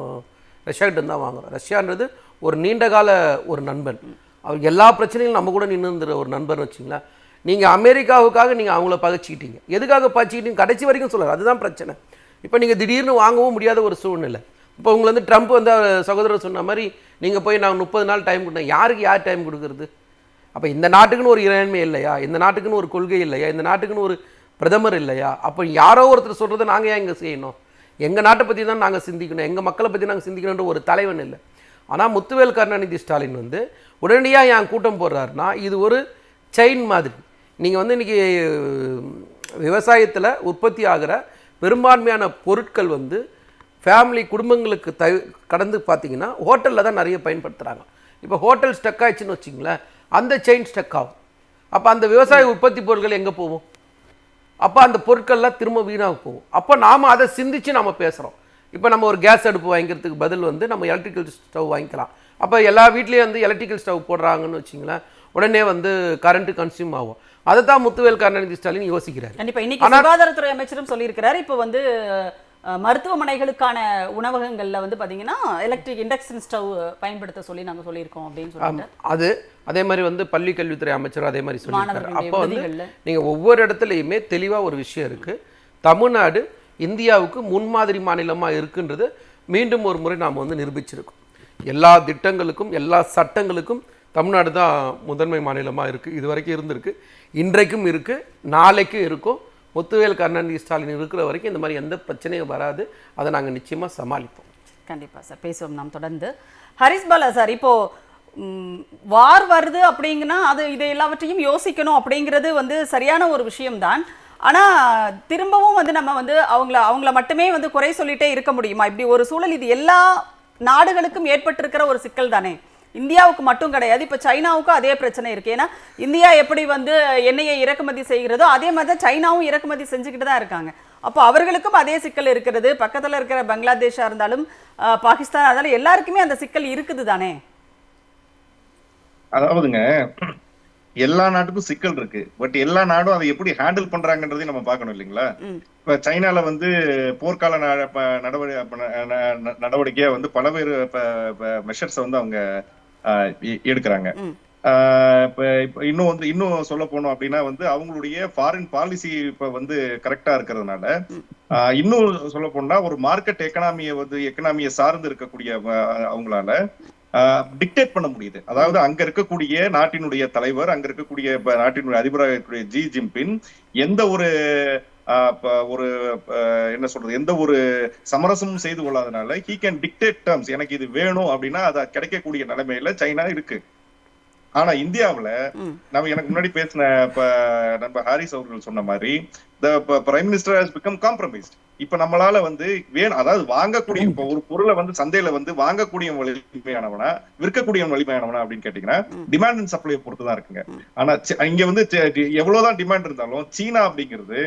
ரஷ்யாக்கிட்ட தான் வாங்குறோம். ரஷ்யான்றது ஒரு நீண்டகால ஒரு நண்பன், அவர் எல்லா பிரச்சனையும் நம்ம கூட நின்றுங்கிற ஒரு நண்பன் வச்சிங்களேன். நீங்கள் அமெரிக்காவுக்காக நீங்கள் அவங்கள பகைச்சிக்கிட்டீங்க. எதுக்காக பகைச்சிக்கிட்டீங்க கடைசி வரைக்கும் சொல்கிறார், அதுதான் பிரச்சனை. இப்போ நீங்கள் திடீர்னு வாங்கவும் முடியாத ஒரு சூழ்நிலை. இப்போ உங்களை வந்து ட்ரம்ப் வந்து சகோதரர் சொன்ன மாதிரி நீங்கள் போய் நான் 30 நாள் டைம் கொடுத்தேன், யார் டைம் கொடுக்குறது? அப்போ இந்த நாட்டுக்குன்னு ஒரு இறையாண்மை இல்லையா? இந்த நாட்டுக்குன்னு ஒரு கொள்கை இல்லையா? இந்த நாட்டுக்குன்னு ஒரு பிரதமர் இல்லையா? அப்போ யாரோ ஒருத்தர் சொல்கிறத நாங்கள் ஏன் இங்கே செய்யணும்? எங்கள் நாட்டை பற்றி தான் நாங்கள் சிந்திக்கணும், எங்கள் மக்களை பற்றி நாங்கள் சிந்திக்கணுன்ற ஒரு தலைவன் இல்லை. ஆனால் முத்துவேல் கருணாநிதி ஸ்டாலின் வந்து உடனடியாக என் கூட்டம் போடுறாருன்னா இது ஒரு செயின் மாதிரி. நீங்கள் வந்து இன்றைக்கி விவசாயத்தில் உற்பத்தி ஆகிற பெரும்பான்மையான பொருட்கள் வந்து ஃபேமிலி குடும்பங்களுக்கு கடந்து பார்த்தீங்கன்னா ஹோட்டலில் தான் நிறைய பயன்படுத்துகிறாங்க. இப்போ ஹோட்டல் ஸ்டக் ஆயிடுச்சுன்னு வச்சிங்களேன், அந்த செயின் ஸ்டக் ஆகும். அப்போ அந்த விவசாய உற்பத்தி பொருட்கள் எங்கே போகும்? அப்போ அந்த பொருட்கள்லாம் திரும்ப வீணாக போகும். அப்போ நாம் அதை சிந்தித்து நம்ம பேசுகிறோம். இப்போ நம்ம ஒரு கேஸ் அடுப்பு வாங்கிக்கிறதுக்கு பதில் வந்து நம்ம எலக்ட்ரிக்கல் ஸ்டவ் வாங்கிக்கலாம். அப்போ எல்லா வீட்லேயும் வந்து எலக்ட்ரிக்கல் ஸ்டவ் போடுறாங்கன்னு வச்சிங்களேன், உடனே வந்து கரண்ட் கன்சியூம் ஆகும். அதை தான் முத்துவேல் கருணாநிதி ஸ்டாலின் யோசிக்கிறார். கண்டிப்பாக இன்னைக்கு சுகாதாரத்துறை அமைச்சரும் சொல்லியிருக்கிறார். இப்போ வந்து மருத்துவமனைகளுக்கான உணவகங்களில் வந்து பார்த்தீங்கன்னா எலக்ட்ரிக் இண்டக்ஷன் ஸ்டவ் பயன்படுத்த சொல்லி நாங்கள் சொல்லியிருக்கோம் அப்படின்னு சொல்லிட்டு அது அதே மாதிரி வந்து பள்ளி கல்வித்துறை அமைச்சரும் அதே மாதிரி சொல்லியிருக்காரு. அப்போ வந்து நீங்கள் ஒவ்வொரு இடத்துலையுமே தெளிவாக ஒரு விஷயம் இருக்குது, தமிழ்நாடு இந்தியாவுக்கு முன்மாதிரி மாநிலமாக இருக்குன்றது மீண்டும் ஒரு முறை நாம் வந்து நிரூபிச்சிருக்கோம். எல்லா திட்டங்களுக்கும் எல்லா சட்டங்களுக்கும் தமிழ்நாடு தான் முதன்மை மாநிலமாக இருக்குது. இது வரைக்கும் இருந்திருக்கு, இன்றைக்கும் இருக்குது, நாளைக்கும் இருக்கும். முத்துவேல் கருணாநிதி ஸ்டாலின் இருக்கிற வரைக்கும் இந்த மாதிரி எந்த பிரச்சனையும் வராது. அதை நாங்கள் நிச்சயமாக சமாளிப்போம். கண்டிப்பாக சார், பேசுவோம் நாம் தொடர்ந்து. ஹரிஸ் பாலா சார், இப்போது வார் வருது அப்படிங்கன்னா அது இதை எல்லாவற்றையும் யோசிக்கணும் அப்படிங்கிறது வந்து சரியான ஒரு விஷயம்தான். ஆனால் திரும்பவும் வந்து நம்ம வந்து அவங்கள மட்டுமே வந்து குறை சொல்லிட்டே இருக்க முடியுமா? இப்படி ஒரு சூழல் இது எல்லா நாடுகளுக்கும் ஏற்பட்டிருக்கிற ஒரு சிக்கல் தானே, இந்தியாவுக்கு மட்டும் கிடையாது. இப்போ சைனாவுக்கும் அதே பிரச்சனை இருக்குது. ஏன்னா இந்தியா எப்படி வந்து எண்ணெயை இறக்குமதி செய்கிறதோ அதே மாதிரி தான் சைனாவும் இறக்குமதி செஞ்சுக்கிட்டு தான் இருக்காங்க. அப்போ அவர்களுக்கும் அதே சிக்கல் இருக்கிறது. பக்கத்தில் இருக்கிற பங்களாதேஷாக இருந்தாலும் பாகிஸ்தான் இருந்தாலும் எல்லாருக்குமே அந்த சிக்கல் இருக்குது தானே. அதாவதுங்க, எல்லா நாட்டுக்கும் சிக்கல் இருக்கு. பட் எல்லா நாடும் அதை எப்படி ஹேண்டில் பண்றாங்கன்றதையும் நம்ம பார்க்கணும் இல்லைங்களா? இப்ப சைனால வந்து போர்க்கால நடவடிக்கையா வந்து பலவேறு மெஷர்ஸ் வந்து அவங்க எடுக்கிறாங்க. இப்ப இன்னும் சொல்ல போனோம் அப்படின்னா வந்து அவங்களுடைய ஃபாரின் பாலிசி இப்ப வந்து கரெக்டா இருக்கிறதுனால இன்னும் சொல்ல போனா ஒரு மார்க்கெட் எக்கனாமியை சார்ந்து இருக்கக்கூடிய அவங்களால டிக்டேட் பண்ண முடியுது. அதாவது அங்க இருக்கக்கூடிய நாட்டினுடைய தலைவர், அங்க இருக்கக்கூடிய நாட்டினுடைய அதிபராக இருக்கக்கூடிய ஜி ஜின்பிங் எந்த ஒரு என்ன சொல்றது, எந்த ஒரு சமரசமும் செய்து கொள்ளாதனால he can dictate terms. எனக்கு இது வேணும் அப்படின்னா அது கிடைக்கக்கூடிய நிலைமையில சைனா இருக்கு. ஆனா இந்தியாவுல எனக்கு முன்னாடி பேசின நம்ம ஹாரிஸ் அவர்கள் சொன்ன மாதிரி the prime minister has become compromised. இப்ப நம்மளால வந்து அதாவது வாங்கக்கூடிய இப்ப ஒரு பொருளை வந்து சந்தையில வந்து வாங்கக்கூடிய வலிமையானவனா விற்கக்கூடியவன் வலிமையானவனா அப்படின்னு கேட்டீங்கன்னா டிமாண்ட் அண்ட் சப்ளையை பொறுத்துதான் இருக்குங்க. ஆனா இங்க வந்து எவ்வளவுதான் டிமாண்ட் இருந்தாலும் சீனா அப்படிங்கிறது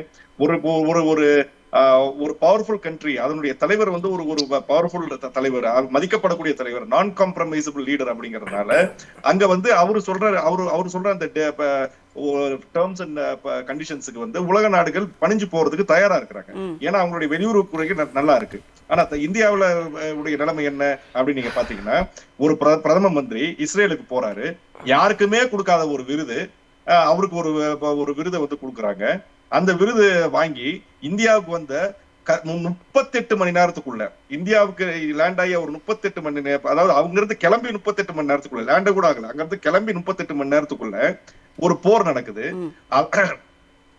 ஒரு பவர்ஃபுல் கண்ட்ரி, அதனுடைய தலைவர் வந்து ஒரு பவர்ஃபுல் தலைவர், மதிக்கப்படக்கூடிய தலைவர், நான் காம்ப்ரமைசபிள் லீடர் அப்படிங்கறதுனால அங்க வந்து அவரு சொல்ற அந்த டேர்ம்ஸ் அண்ட் கண்டிஷன்ஸுக்கு வந்து உலக நாடுகள் பணிஞ்சு போறதுக்கு தயாரா இருக்கிறாங்க. ஏன்னா அவங்களுடைய வெளியுறவு கொள்கை நல்லா இருக்கு. ஆனா இந்தியாவுல உடைய நிலைமை என்ன அப்படின்னு நீங்க பாத்தீங்கன்னா, ஒரு பிரதம மந்திரி இஸ்ரேலுக்கு போறாரு, யாருக்குமே கொடுக்காத ஒரு விருது அவருக்கு ஒரு விருதை வந்து கொடுக்குறாங்க. அந்த விருது வாங்கி இந்தியாவுக்கு வந்த 38 மணி நேரத்துக்குள்ள, இந்தியாவுக்கு லேண்ட் ஆகி ஒரு 38 மணி நேரம், அதாவது அவங்க இருந்து கிளம்பி 38 மணி நேரத்துக்குள்ள, லேண்ட கூட ஆகல, அங்க இருந்து கிளம்பி 38 மணி நேரத்துக்குள்ள ஒரு போர் நடக்குது.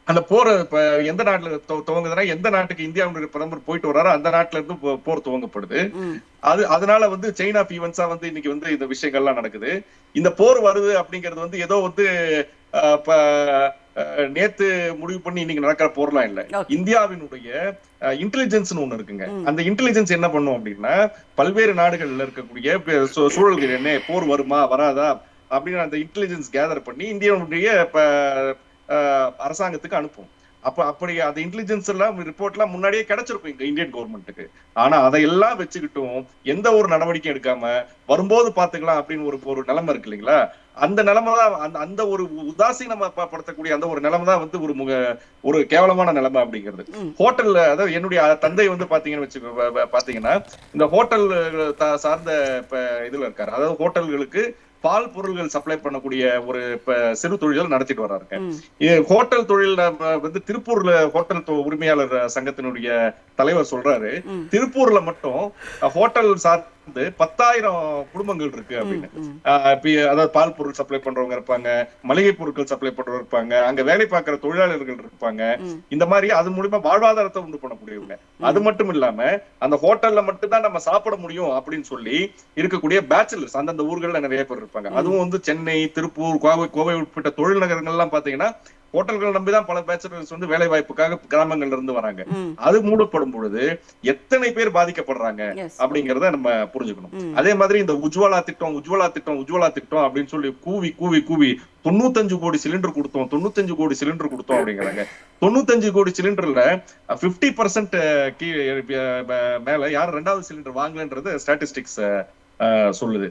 அந்த போர் இப்ப எந்த நாட்டுல துவங்குதுன்னா, எந்த நாட்டுக்கு இந்தியாவுடைய பிரதமர் போயிட்டு வர்றாரோ அந்த நாட்டுல இருந்து போர் துவங்கப்படுது. அதனால வந்து செயின் ஆஃப் ஈவென்ட்ஸா வந்து இன்னைக்கு வந்து இந்த விஷயங்கள்லாம் நடக்குது. இந்த போர் வருது அப்படிங்கிறது வந்து ஏதோ வந்து நேத்து முடிவு பண்ணி இன்னைக்கு நடக்கிற போர்லாம் இல்ல. இந்தியாவினுடைய இன்டெலிஜென்ஸ் ஒண்ணு இருக்குங்க. அந்த இன்டெலிஜென்ஸ் என்ன பண்ணும் அப்படின்னா, பல்வேறு நாடுகள்ல இருக்கக்கூடிய சூழல்கள் என்ன, போர் வருமா வராதா அப்படின்னு அந்த இன்டெலிஜென்ஸ் கேதர் பண்ணி இந்தியாவுடைய அரசாங்கத்துக்கு அனுப்பும். அப்படி அந்த இன்டெலிஜென்ஸ் எல்லாம் ரிப்போர்ட் எல்லாம் முன்னாடியே கிடைச்சிருக்கும் இங்க இந்தியன் கவர்மெண்ட்டுக்கு. ஆனா அதையெல்லாம் வச்சுக்கிட்டும் எந்த ஒரு நடவடிக்கை எடுக்காம வரும்போது பாத்துக்கலாம் அப்படின்னு ஒரு நிலைமை இருக்கு இல்லைங்களா? அந்த நிலைமை தான் அந்த ஒரு உதாசீனப்படுத்தக்கூடிய அந்த ஒரு நிலைமை தான் வந்து ஒரு கேவலமான நிலைமை அப்படிங்கிறது. ஹோட்டல்ல, அதாவது என்னுடைய தந்தை வந்து பாத்தீங்கன்னா இந்த ஹோட்டல் சார்ந்த இதுல இருக்காரு. அதாவது ஹோட்டல்களுக்கு பால் பொருள்கள் சப்ளை பண்ணக்கூடிய ஒரு சிறு தொழில்கள் நடத்திட்டு வர்றாருங்க. ஹோட்டல் தொழில் வந்து திருப்பூர்ல ஹோட்டல் உரிமையாளர் சங்கத்தினுடைய தலைவர் சொல்றாரு, திருப்பூர்ல மட்டும் ஹோட்டல் சார்ந்து 10,000 குடும்பங்கள் இருக்கு அப்படின்னு. அதாவது பால் பொருள் சப்ளை பண்றவங்க இருப்பாங்க, மளிகை பொருட்கள் சப்ளை பண்றவங்க இருப்பாங்க, அங்க வேலை பார்க்கிற தொழிலாளர்கள் இருப்பாங்க. இந்த மாதிரி அது மூலமா வாழ்வாதாரத்தை உண்டு பண்ணக்கூடியவங்க. அது மட்டும் இல்லாம அந்த ஹோட்டல்ல மட்டும்தான் நம்ம சாப்பிட முடியும் அப்படின்னு சொல்லி இருக்கக்கூடிய பேச்சுலர்ஸ் அந்தந்த ஊர்கள்ல நிறைய பேர் இருப்பாங்க. அதுவும் வந்து சென்னை, திருப்பூர், கோவை உட்பட்ட தொழில் நகரங்கள் எல்லாம் பாத்தீங்கன்னா ஹோட்டல்கள் நம்பிதான் பல பேச்சுலர்ஸ் வந்து வேலை வாய்ப்புக்காக கிராமங்கள்ல இருந்து வராங்க. அது மூடப்படும் பொழுது எத்தனை பேர் பாதிக்கப்படுறாங்க அப்படிங்கறத நம்ம புரிஞ்சுக்கணும். அதே மாதிரி இந்த உஜ்வாலா திட்டம் அப்படின்னு சொல்லி கூவி 95 கோடி சிலிண்டர் கொடுத்தோம், 95 கோடி சிலிண்டர் கொடுத்தோம் அப்படிங்கிறாங்க. 95 கோடி சிலிண்டர்ல 50% மேல யாரும் 2வது சிலிண்டர் வாங்கலன்றது ஸ்டாட்டிஸ்டிக்ஸ் சொல்லுது.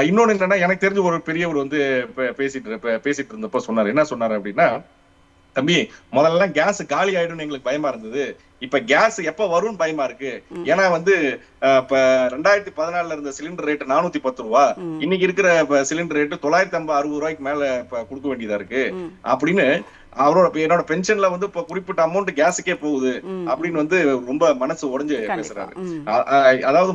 இன்னொன்னு என்னன்னா, எனக்கு தெரிஞ்ச ஒரு பெரியவர் வந்து பேசிட்டு இருந்தப்ப சொன்னாரு. என்ன சொன்னாரு அப்படின்னா, தம்பி முதல்ல கேஸ் காலி ஆயிடும் எங்களுக்கு பயமா இருந்தது, இப்ப கேஸ் எப்ப வரும்னு பயமா இருக்கு. ஏன்னா வந்து இப்ப 2014 இருந்த சிலிண்டர் ரேட் 410 ரூபா, இன்னைக்கு இருக்கிற சிலிண்டர் ரேட் 960 ரூபாய்க்கு மேல கொடுக்க வேண்டியதா இருக்கு அப்படின்னு என்னோட பென்ஷன்ல வந்து இப்ப குறிப்பிட்ட அமௌண்ட் கேஸுக்கே போகுது அப்படின்னு வந்து ரொம்ப மனசு உடைஞ்சு பேசுறாரு. அதாவது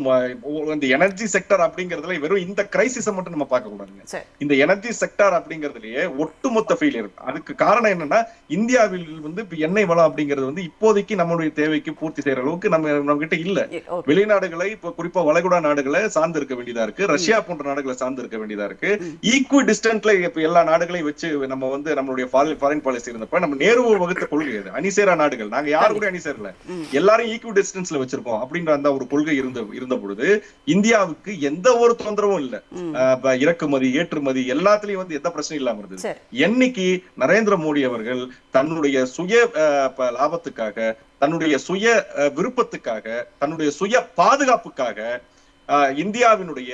இந்த எனர்ஜி செக்டர் அப்படிங்கறதுல வெறும் இந்த கிரைசிஸ மட்டும் நம்ம பார்க்க கூடாதுங்க. இந்த எனர்ஜி செக்டர் அப்படிங்கறதுலயே ஒட்டுமொத்த ஃபெயிலியர். அதுக்கு காரணம் என்னன்னா, இந்தியாவில் வந்து எண்ணெய் வளம் அப்படிங்கிறது வந்து இப்போதைக்கு நம்மளுடைய தேவைக்கு பூர்த்தி செய்யற அளவுக்கு நம்ம கிட்ட இல்ல. வெளிநாடுகளை இப்ப குறிப்பா வளைகுடா நாடுகளை சார்ந்து இருக்க வேண்டியதா இருக்கு, ரஷ்யா போன்ற நாடுகளை சார்ந்து இருக்க வேண்டியதா இருக்கு. ஈக்வி டிஸ்டன்ட்ல இப்ப எல்லா நாடுகளையும் வச்சு நம்ம வந்து நம்மளுடைய ஃபாரின் பாலிசி இருந்தப்ப நம்ம நேரு வகுத்த கொள்கை அது. அணிசேரா நாடுகள் நாங்க யாரு கூட அணிசேரல, எல்லாரும் ஈக்வி டிஸ்டன்ஸ்ல வச்சிருக்கோம் அப்படின்ற அந்த ஒரு கொள்கை இருந்த பொழுது இந்தியாவுக்கு எந்த ஒரு தொந்தரவும் இல்ல. இறக்குமதி, ஏற்றுமதி எல்லாத்துலயும் வந்து எந்த பிரச்சனையும் இல்லாம இருந்தது. என்னைக்கு நரேந்திர மோடி அவர்கள் தன்னுடைய சுய லாபத்துக்காக, தன்னுடைய சுய விருப்பத்துக்காக, தன்னுடைய சுய பாதுகாப்புக்காக இந்தியாவினுடைய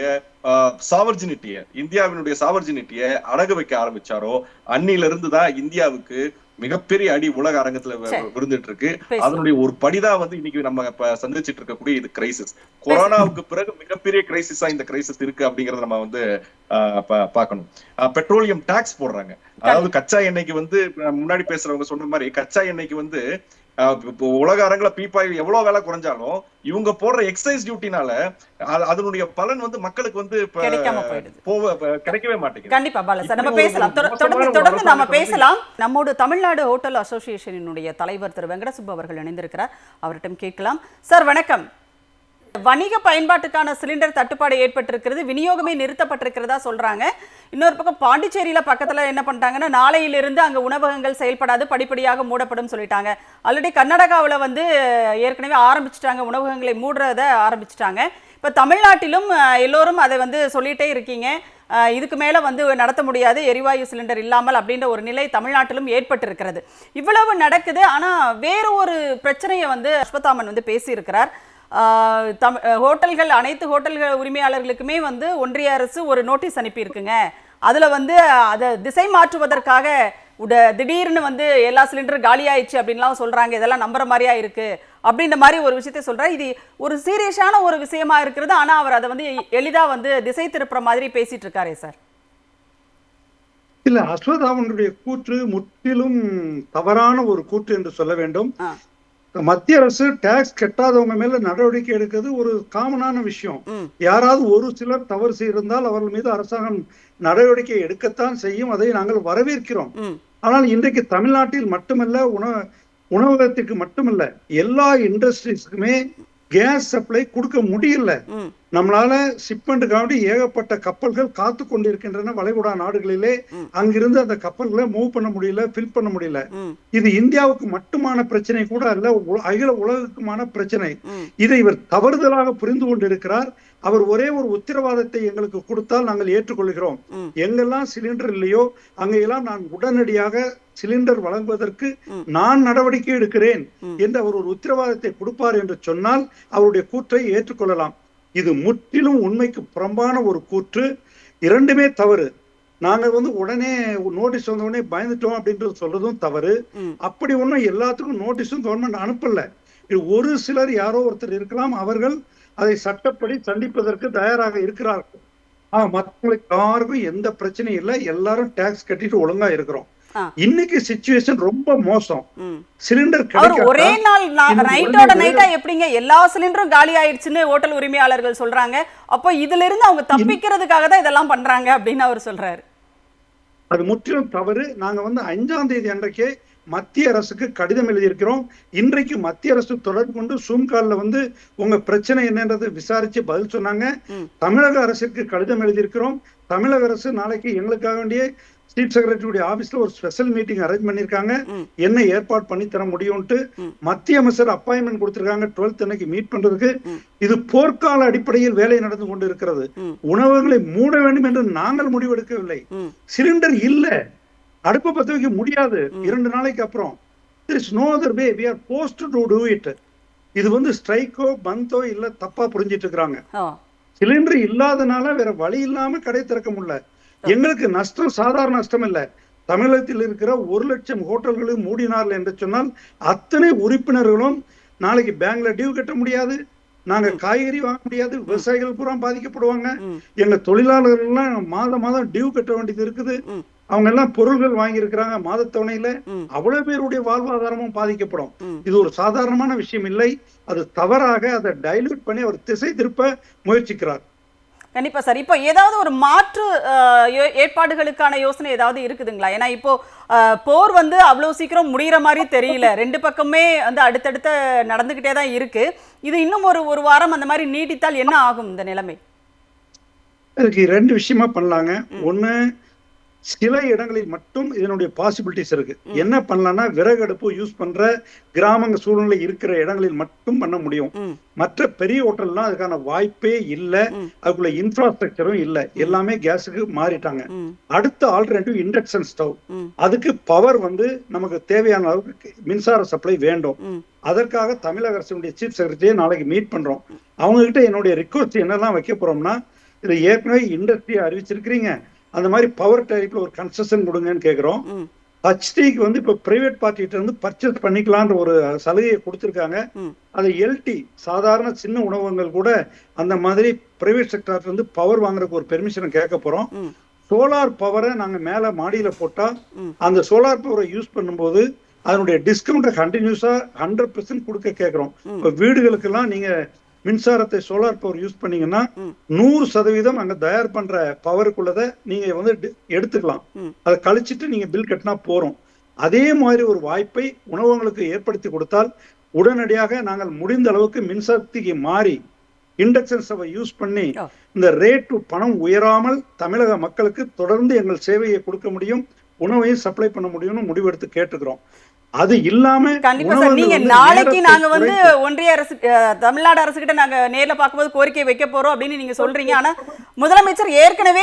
சாவர்ஜினிட்டிய அடகு வைக்க ஆரம்பிச்சாரோ, அன்னில இருந்துதான் இந்தியாவுக்கு மிகப்பெரிய அடி உலக அரங்கத்துல விழுந்துட்டு இருக்கு. அதனுடைய ஒரு படிதான் வந்து இன்னைக்கு நம்ம சந்திச்சிட்டு இருக்கக்கூடிய இது கிரைசிஸ். கொரோனாவுக்கு பிறகு மிகப்பெரிய கிரைசிஸா இந்த கிரைசிஸ் இருக்கு அப்படிங்கறத நம்ம வந்து பாக்கணும். பெட்ரோலியம் டாக்ஸ் போடுறாங்க. அதாவது கச்சா எண்ணெய்க்கு வந்து முன்னாடி பேசுறவங்க சொன்ன மாதிரி கச்சா எண்ணெய்க்கு வந்து உலக அரங்குல பீப்பாய் எவ்வளவு விலை குறைஞ்சாலும் இவங்க போடுற எக்ஸைஸ் டியூட்டினால அதனுடைய பலன் வந்து மக்களுக்கு வந்து கிடைக்கவே மாட்டேங்குது. கண்டிப்பா பாலா சார், நம்ம பேசலாம், தொடர்ந்து நாம பேசலாம். நம்மோடு தமிழ்நாடு ஹோட்டல் அசோசியேஷனினுடைய தலைவர் திரு வெங்கடசுப்பு அவர்கள் இணைந்திருக்கிறார். அவர்கிட்ட கேட்கலாம். சார் வணக்கம். வணிக பயன்பாட்டுக்கான சிலிண்டர் தட்டுப்பாடு ஏற்பட்டிருக்கிறது, விநியோகமே நிறுத்தப்பட்டிருக்கிறதா சொல்றாங்க. இன்னொரு பக்கம் பாண்டிச்சேரியில பக்கத்துல என்ன பண்ணிட்டாங்கன்னா, நாளையிலிருந்து அங்க உணவகங்கள் செயல்படாது, படிப்படியாக மூடப்படும் சொல்லிட்டாங்க. ஆல்ரெடி கர்நாடகாவில் வந்து ஏற்கனவே ஆரம்பிச்சுட்டாங்க, உணவகங்களை மூடுறத ஆரம்பிச்சுட்டாங்க. இப்போ தமிழ்நாட்டிலும் எல்லோரும் அதை வந்து சொல்லிட்டே இருக்கீங்க, இதுக்கு மேல வந்து நடத்த முடியாது எரிவாயு சிலிண்டர் இல்லாமல் அப்படின்ற ஒரு நிலை தமிழ்நாட்டிலும் ஏற்பட்டிருக்கிறது. இவ்வளவு நடக்குது. ஆனா வேறு ஒரு பிரச்சனையை வந்து அஸ்வத்தாமன் வந்து பேசியிருக்கிறார். ஹோட்டல்கள், அனைத்து ஹோட்டல்கள் உரிமையாளர்களுக்குமே வந்து ஒன்றிய அரசு ஒரு நோட்டீஸ் அனுப்பியிருக்குங்க. அதுல வந்து அதை திசை மாற்றுவதற்காக திடீர்னு வந்து எல்லா சிலிண்டரும் காலி ஆயிடுச்சு அப்படின்லாம் சொல்றாங்க. இதெல்லாம் நம்புற மாதிரியா இருக்கு அப்படின்ற மாதிரி ஒரு விஷயத்தை சொல்றாரு. இது ஒரு சீரியஸான ஒரு விஷயமா இருக்கிறது. ஆனா அவர் அதை வந்து எளிதா வந்து திசை திருப்புற மாதிரி பேசிட்டு இருக்காரே சார். இல்ல, அஸ்வத்தாமனுடைய கூற்று முற்றிலும் தவறான ஒரு கூற்று என்று சொல்ல வேண்டும். மத்திய அரசு டாக்ஸ் கட்டாதவங்க மேல நடவடிக்கை எடுக்கிறது ஒரு காமனான விஷயம். யாராவது ஒரு சிலர் தவறு செய்திருந்தால் அவர்கள் மீது அரசாங்கம் நடவடிக்கை எடுக்கத்தான் செய்யும். அதை நாங்கள் வரவேற்கிறோம். ஆனால் இன்றைக்கு தமிழ்நாட்டில் மட்டுமல்ல, உணவகத்துக்கு மட்டுமல்ல, எல்லா இண்டஸ்ட்ரீஸ்க்குமே கேஸ் சப்ளை கொடுக்க முடியல. நம்மளால ஷிப்மெண்ட்டுக்காண்டி ஏகப்பட்ட கப்பல்கள் காத்து கொண்டிருக்கின்றன வளைகுடா நாடுகளிலே. அங்கிருந்து அந்த கப்பல்களை மூவ் பண்ண முடியல, ஃபில் பண்ண முடியல. இது இந்தியாவுக்கு மட்டுமான பிரச்சனை கூட அல்ல, அகில உலகுக்குமான பிரச்சனை. இதை இவர் தவறுதலாக புரிந்து கொண்டிருக்கிறார். அவர் ஒரே ஒரு உத்தரவாதத்தை எங்களுக்கு கொடுத்தால் நாங்கள் ஏற்றுக்கொள்கிறோம். எங்கெல்லாம் சிலிண்டர் இல்லையோ அங்கெல்லாம் நான் உடனடியாக சிலிண்டர் வழங்குவதற்கு நான் நடவடிக்கை எடுக்கிறேன் என்று அவர் ஒரு உத்தரவாதத்தை கொடுப்பார் என்று சொன்னால் அவருடைய கூற்றை ஏற்றுக்கொள்ளலாம். இது முற்றிலும் உண்மைக்கு புறம்பான ஒரு கூற்று. இரண்டுமே தவறு. நாங்கள் உடனே நோட்டீஸ் வந்த உடனே பயந்துட்டோம் அப்படின்றது சொல்றதும் தவறு. அப்படி ஒன்றும் எல்லாத்துக்கும் நோட்டீஸும் கவர்மெண்ட் அனுப்பல. இது ஒரு சிலர் யாரோ ஒருத்தர் இருக்கலாம், அவர்கள் அதை சட்டப்படி சந்திப்பதற்கு தயாராக இருக்கிறார்கள். மற்றவங்களுக்கு யாருக்கும் எந்த பிரச்சனையும் இல்லை, எல்லாரும் டாக்ஸ் கட்டிட்டு ஒழுங்கா இருக்கிறோம். இன்னைக்கு சிச்சுவேஷன் ரொம்ப மோசம். சிலிண்டர் ஒரே நாள் நைட்டோட நைட்டா எப்படிங்க எல்லா சிலிண்டரும் காலி ஆயிடுச்சுன்னு ஹோட்டல் உரிமையாளர்கள் சொல்றாங்க. அப்ப இதுல இருந்து அவங்க தப்பிக்கிறதுக்காக தான் இதெல்லாம் பண்றாங்க அப்படின்னு அவர் சொல்றாரு. அது முற்றிலும் தவறு. நாங்க 5ஆம் தேதி அன்றைக்கே மத்திய அரசுக்கு கடிதம் எழுதியிருக்கிறோம். இன்றைக்கு மத்திய அரசு தொடர்பு கொண்டு சூம் கால்ல உங்க பிரச்சனை என்னன்றதை விசாரிச்சு பதில் சொன்னாங்க. தமிழக அரசுக்கு கடிதம் எழுதியிருக்கிறோம். தமிழக அரசு நாளைக்கு எங்களுக்காக வேண்டிய சீஃப் செக்ரட்டரியுடைய ஆபீஸ்ல ஒரு ஸ்பெஷல் மீட்டிங் அரேஞ்ச் பண்ணிருக்காங்க. என்ன ஏற்பாடு பண்ணி தர முடியும்ட்டு மத்திய அமைச்சர் அப்பாயின்மெண்ட் கொடுத்திருக்காங்க 12th அன்னைக்கு மீட் பண்றதுக்கு. இது போர்க்கால அடிப்படையில் வேலை நடந்து கொண்டு இருக்கிறது. உணவகங்களை மூட வேண்டும் என்று நாங்கள் முடிவெடுக்கவில்லை. சிலிண்டர் இல்ல, அடுப்பை பத்த வைக்க முடியாது 2 நாளைக்கு அப்புறம். there is no other way, we are forced to do it. இது ஸ்ட்ரைக்கோ பந்தோ இல்ல தப்பா புரிஞ்சிட்டு இருக்காங்க. சிலிண்டர் இல்லாதனால வேற வழி இல்லாம கடை திறக்க முடியல. எங்களுக்கு நஷ்டம் சாதாரண நஷ்டம் இல்ல. தமிழகத்தில் இருக்கிற 1 லட்சம் ஹோட்டல்களும் மூடினார்கள் என்று சொன்னால் அத்தனை உறுப்பினர்களும் நாளைக்கு பேங்க்ல டியூ கட்ட முடியாது, நாங்க காய்கறி வாங்க முடியாது, விவசாயிகள் பூரா பாதிக்கப்படுவாங்க. எங்க தொழிலாளர்கள் எல்லாம் மாதம் டியூ கட்ட வேண்டியது இருக்குது. அவங்க எல்லாம் பொருள்கள் வாங்கி இருக்கிறாங்க மாதத்தவணையில. அவ்வளவு பேருடைய வாழ்வாதாரமும் பாதிக்கப்படும். இது ஒரு சாதாரணமான விஷயம் இல்லை. அது தவறாக அதை டைல்யூட் பண்ணி அவர் திசை திருப்ப முயற்சிக்கிறார். கண்டிப்பா சார். இப்போ ஏதாவது ஒரு மாற்று ஏற்பாடுகளுக்கான யோசனை ஏதாவது இருக்குதுங்களா? ஏன்னா இப்போ போர் அவ்வளவு சீக்கிரம் முடிகிற மாதிரி தெரியல. 2 பக்கமே அடுத்தடுத்த நடந்துகிட்டே தான் இருக்கு. இது இன்னும் ஒரு வாரம் அந்த மாதிரி நீடித்தால் என்ன ஆகும் இந்த நிலைமை? இதுக்கு 2 விஷயமா பண்ணலாங்க. ஒண்ணு, சில இடங்களில் மட்டும் இதனுடைய பாசிபிலிட்டிஸ் இருக்கு. என்ன பண்ணலாம்னா, விறகு அடுப்பு யூஸ் பண்ற கிராமங்க சூழ்நிலை இருக்கிற இடங்களில் மட்டும் பண்ண முடியும். மற்ற பெரிய ஹோட்டல்லாம் அதுக்கான வாய்ப்பே இல்ல, அதுக்குள்ள இன்ஃப்ராஸ்ட்ரக்சரும் இல்ல, எல்லாமே கேஸுக்கு மாறிட்டாங்க. அடுத்த ஆல்டர்னேட்டிவ் இண்டக்ஷன் ஸ்டவ். அதுக்கு பவர் நமக்கு தேவையான அளவுக்கு மின்சார சப்ளை வேண்டும். அதற்காக தமிழக அரசுடைய சீஃப் செக்ரட்டரியை நாளைக்கு மீட் பண்றோம். அவங்க கிட்ட என்னுடைய ரிக்வஸ்ட் என்னெல்லாம் வைக்க போறோம்னா, இது ஏற்கனவே இண்டஸ்ட்ரியை அறிவிச்சிருக்கிறீங்க, அந்த மாதிரி பவர் டேரிஃப்ல ஒரு கன்செஷன் கொடுங்கன்னு கேக்குறோம். ஹச்டிக்கு இப்ப பிரைவேட் பார்ட்டிகிட்ட இருந்து பர்ச்சேஸ் பண்ணிக்கலான்ற ஒரு சலுகையை கொடுத்திருக்காங்க. அது எல்டி சாதாரண சின்ன உணவகங்கள் கூட அந்த மாதிரி பிரைவேட் செக்டர்ல இருந்து பவர் வாங்குறதுக்கு ஒரு பெர்மிஷனை கேட்க போறோம். சோலார் பவரை நாங்க மேல மாடியில போட்டா அந்த சோலார் பவரை யூஸ் பண்ணும்போது அதனுடைய டிஸ்கவுண்ட்டை கண்டினியூஸா 100% கொடுக்க கேட்கிறோம். இப்ப வீடுகளுக்கெல்லாம் நீங்க மின்சாரத்தை சோலார் பவர் யூஸ் பண்ணீங்கன்னா 100% அங்க தயார் பண்ற பவருக்குள்ளதை நீங்க எடுத்துக்கலாம். அதை கழிச்சிட்டு நீங்க பில் கட்டினா போறோம். அதே மாதிரி ஒரு வாய்ப்பை உணவகங்களுக்கு ஏற்படுத்தி கொடுத்தால் உடனடியாக நாங்கள் முடிந்த அளவுக்கு மின்சக்திக்கு மாறி இண்டக்ஷன் ஸ்டவை யூஸ் பண்ணி இந்த ரேட் பணம் உயராமல் தமிழக மக்களுக்கு தொடர்ந்து எங்கள் சேவையை கொடுக்க முடியும், உணவையும் சப்ளை பண்ண முடியும்னு முடிவெடுத்து கேட்டுக்கிறோம். அது இல்லாம கண்டிப்பா சார், நீங்க நாளைக்கு நாங்க ஒன்றிய அரசு தமிழ்நாடு அரசு கிட்ட நாங்க நேர்ல பார்க்கும்போது கோரிக்கை வைக்க போறோம் அப்படின்னு நீங்க சொல்றீங்க. ஆனா முதலமைச்சர் ஏற்கனவே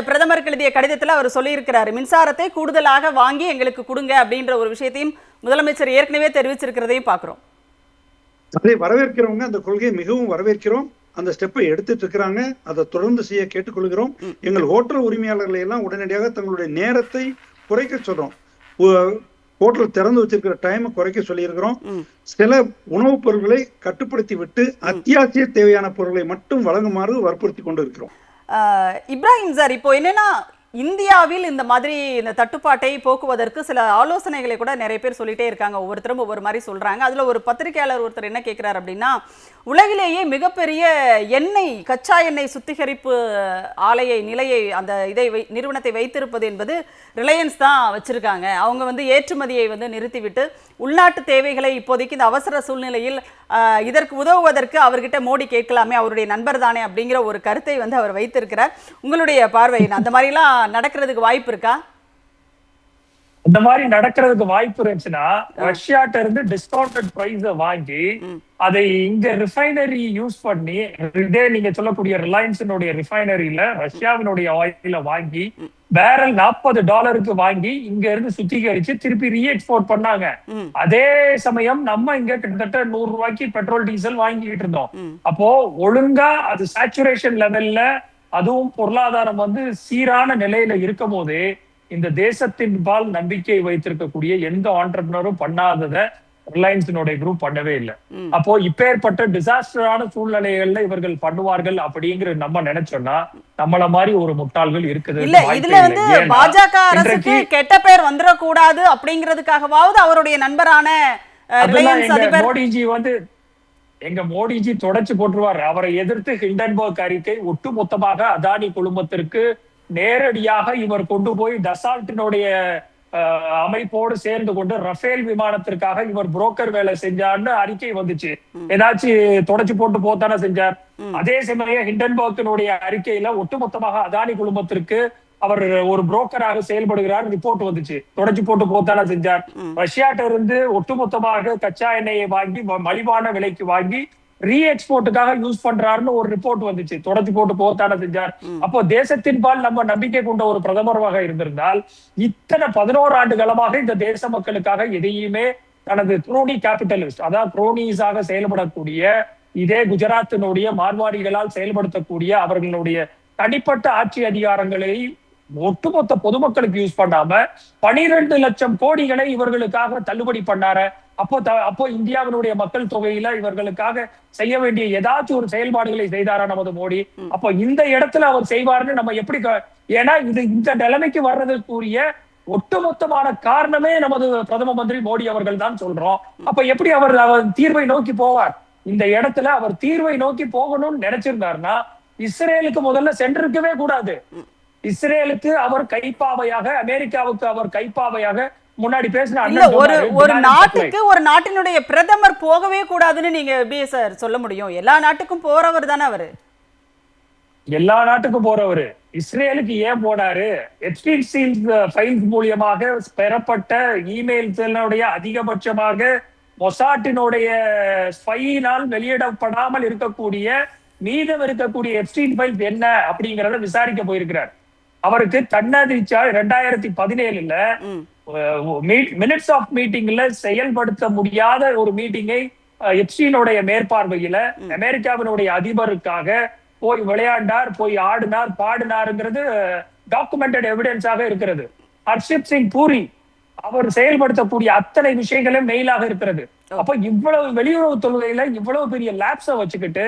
பிரதமருக்கு எழுதிய கடிதத்துல அவர் சொல்லி இருக்கிறாரு, மின்சாரத்தை கூடுதலாக வாங்கி எங்களுக்கு கொடுங்க அப்படின்ற ஒரு விஷயத்தையும் முதலமைச்சர் ஏற்கனவே தெரிவிச்சிருக்கிறதையும் பாக்குறோம். அதை வரவேற்கிறவங்க அந்த கொள்கையை மிகவும் வரவேற்கிறோம். அந்த ஸ்டெப்பை எடுத்துட்டு இருக்கிறாங்க. அதை தொடர்ந்து செய்ய கேட்டுக்கொள்கிறோம். எங்கள் ஹோட்டல் உரிமையாளர்களை எல்லாம் உடனடியாக தங்களுடைய நேரத்தை குறைக்க சொல்றோம். ஹோட்டல் திறந்து வச்சிருக்கிற டைமை குறைக்க சொல்லியிருக்கிறோம். சில உணவுப் பொருட்களை கட்டுப்படுத்தி விட்டு அத்தியாவசிய தேவையான பொருட்களை மட்டும் வழங்குமாறு வற்புறுத்தி கொண்டு இருக்கிறோம். இப்ராஹிம் சார், இப்போ என்னன்னா இந்தியாவில் இந்த மாதிரி இந்த தட்டுப்பாட்டை போக்குவதற்கு சில ஆலோசனைகளை கூட நிறைய பேர் சொல்லிட்டே இருக்காங்க. ஒவ்வொருத்தரும் ஒவ்வொரு மாதிரி சொல்றாங்க. அதுல ஒரு பத்திரிகையாளர் ஒருத்தர் என்ன கேட்கிறார் அப்படின்னா, உலகிலேயே மிகப்பெரிய எண்ணெய் கச்சா எண்ணெய் சுத்திகரிப்பு ஆலையை நிலையை அந்த நிறுவனத்தை வைத்திருப்பது என்பது ரிலையன்ஸ் தான் வச்சிருக்காங்க. அவங்க வந்து ஏற்றுமதியை வந்து நிறுத்திவிட்டு உள்நாட்டு தேவைகளை இப்போதைக்கு இந்த அவசர சூழ்நிலையில் இதற்கு உதவுவதற்கு அவர்கிட்ட மோடி கேட்கலாமே, அவருடைய நண்பர் தானே அப்படிங்கிற ஒரு கருத்தை வந்து அவர் வைத்திருக்கிறார். உங்களுடைய பார்வை அந்த மாதிரிலாம் நடக்கிறதுக்கு வாய்ப்பு இருக்கா? இந்த மாதிரி நடக்கிறதுக்கு வாய்ப்பு இருந்துச்சுன்னா ரஷ்யாட்ட இருந்து டிஸ்கவுண்டட் பிரைஸ வாங்கி அதை இங்க ரிஃபைனரி யூஸ் பண்ணி, இதே நீங்க சொல்லக்கூடிய ரிலையன்ஸினுடைய ரிஃபைனரியில ரஷ்யாவினுடைய ஆயில வாங்கி பேரல் $40 வாங்கி இங்க இருந்து சுத்திகரிச்சு திருப்பி ரீஎக்ஸ்போர்ட் பண்ணாங்க. அதே சமயம் நம்ம இங்க கிட்டத்தட்ட $100 பெட்ரோல் டீசல் வாங்கிட்டு இருந்தோம். அப்போ ஒழுங்கா அது சேச்சுரேஷன் லெவல்ல, அதுவும் பொருளாதாரம் வந்து சீரான நிலையில இருக்கும் போது இந்த தேசத்தின் பால் நம்பிக்கை வைத்திருக்கக்கூடிய எந்த ஆண்டர்பிரினரும் பண்ணாதத ரிலையன்ஸினுடைய குரூப் பண்ணவே இல்லை. அப்போ இப்பேற்பட்ட டிசாஸ்டரான சூழ்நிலைகள்ல இவர்கள் பண்ணுவார்கள் அப்படிங்கிற நம்ம நினைச்சோம்னா நம்மள மாதிரி ஒரு முட்டாள்கள் இருக்குது. இல்ல இதுல வந்து பாஜக அரசுக்கு கெட்ட பேர் வந்துடக்கூடாது அப்படிங்கிறதுக்காகவாவது அவருடைய நண்பரான ரிலையன்ஸ் அதிபர் மோடிஜி வந்து மோடிஜி தொடச்சு போட்டுருவார். அவரை எதிர்த்து ஹிண்டன்பர்க் அறிக்கை ஒட்டுமொத்தமாக அதானி குழுமத்திற்கு நேரடியாக இவர் கொண்டு போய் டசால்ட்டினுடைய அமைப்போடு சேர்ந்து கொண்டு ரஃபேல் விமானத்திற்காக இவர் புரோக்கர் வேலை செஞ்சார்னு அறிக்கை வந்துச்சு. ஏதாச்சும் தொடச்சு போட்டு போத்தானே செஞ்சார். அதே சமயம் ஹிண்டன்பர்க்கினுடைய அறிக்கையில ஒட்டுமொத்தமாக அதானி குழுமத்திற்கு அவர் ஒரு புரோக்கராக செயல்படுகிறார் ரிப்போர்ட் வந்துச்சு. தொடச்சு போட்டு போத்தானே செஞ்சார். ரஷ்யாட்ட இருந்து ஒட்டுமொத்தமாக கச்சா எண்ணெயை வாங்கி மலிவான விலைக்கு வாங்கி ரீஎக்ஸ்போர்ட்டுக்காக யூஸ் பண்றாருன்னு ஒரு ரிப்போர்ட் வந்துச்சு. தொடச்சு போட்டு போத்தான செஞ்சார். அப்போ தேசத்தின் பால் நம்ம நம்பிக்கை கொண்ட ஒரு பிரதமராக இருந்திருந்தால் இத்தனை 11 ஆண்டு காலமாக இந்த தேச மக்களுக்காக எதையுமே தனது குரோனி கேபிட்டலிஸ்ட், அதாவது குரோனிஸாக செயல்படக்கூடிய இதே குஜராத்தினுடைய மார்வாடிகளால் செயல்படுத்தக்கூடிய அவர்களுடைய தனிப்பட்ட ஆட்சி அதிகாரங்களை ஒட்டுமொத்த பொதுமக்களுக்கு யூஸ் பண்ணாம 12 லட்சம் கோடிகளை இவர்களுக்காக தள்ளுபடி பண்ணார. அப்போ இந்தியாவினுடைய மக்கள் தொகையில இவர்களுக்காக செய்ய வேண்டிய ஏதாச்சும் ஒரு செயல்பாடுகளை செய்தாரா நமது மோடி? அப்போ இந்த இடத்துல அவர் செய்வாருன்னு நம்ம எப்படி, ஏன்னா இது இந்த நிலைமைக்கு வர்றதுக்குரிய ஒட்டுமொத்தமான காரணமே நமது பிரதம மந்திரி மோடி அவர்கள் தான் சொல்றோம். அப்ப எப்படி அவர் தீர்வை நோக்கி போவார்? இந்த இடத்துல அவர் தீர்வை நோக்கி போகணும்னு நினைச்சிருந்தாருன்னா இஸ்ரேலுக்கு முதல்ல சென்றிருக்கவே கூடாது. இஸ்ரேலுக்கு அவர் கைப்பாவையாக, அமெரிக்காவுக்கு அவர் கைப்பாவையாக முன்னாடி பேசின ஒரு நாட்டுக்கு ஒரு நாட்டினுடைய பிரதமர் போகவே கூடாதுன்னு நீங்க எப்படி சார் சொல்ல முடியும்? எல்லா நாட்டுக்கும் போறவர் தானே அவரு. எல்லா நாட்டுக்கும் போறவரு இஸ்ரேலுக்கு ஏன் போனாரு? எப்ஸ்டீன் ஃபைல்ஸ் மூலியமாக பெறப்பட்ட இமெயில்ஸ் அதிகபட்சமாக மொசாட்டினுடைய ஸ்பையினால் வெளியிடப்படாமல் இருக்கக்கூடிய மீதம் இருக்கக்கூடிய எப்ஸ்டீன் ஃபைல்ஸ் என்ன அப்படிங்கறத விசாரிக்க போயிருக்கிறார். அவருக்கு தன்னதிச்சா 2017 மினிட்ஸ் ஆஃப் மீட்டிங்ல செயல்படுத்த முடியாத ஒரு மீட்டிங்கை எப்ஸ்டீனுடைய மேற்பார்வையில அமெரிக்காவினுடைய அதிபருக்காக போய் விளையாண்டார், போய் ஆடினார், பாடினாருங்கிறது டாக்குமெண்டட் எவிடன்ஸாக இருக்கிறது. ஹர்ஷிப் சிங் பூரி அவர் செயல்படுத்தக்கூடிய அத்தனை விஷயங்களும் மெயிலாக இருக்கிறது. அப்ப இவ்வளவு வெளியுறவு தொழுகையில இவ்வளவு பெரிய லேப்ஸ வச்சுக்கிட்டு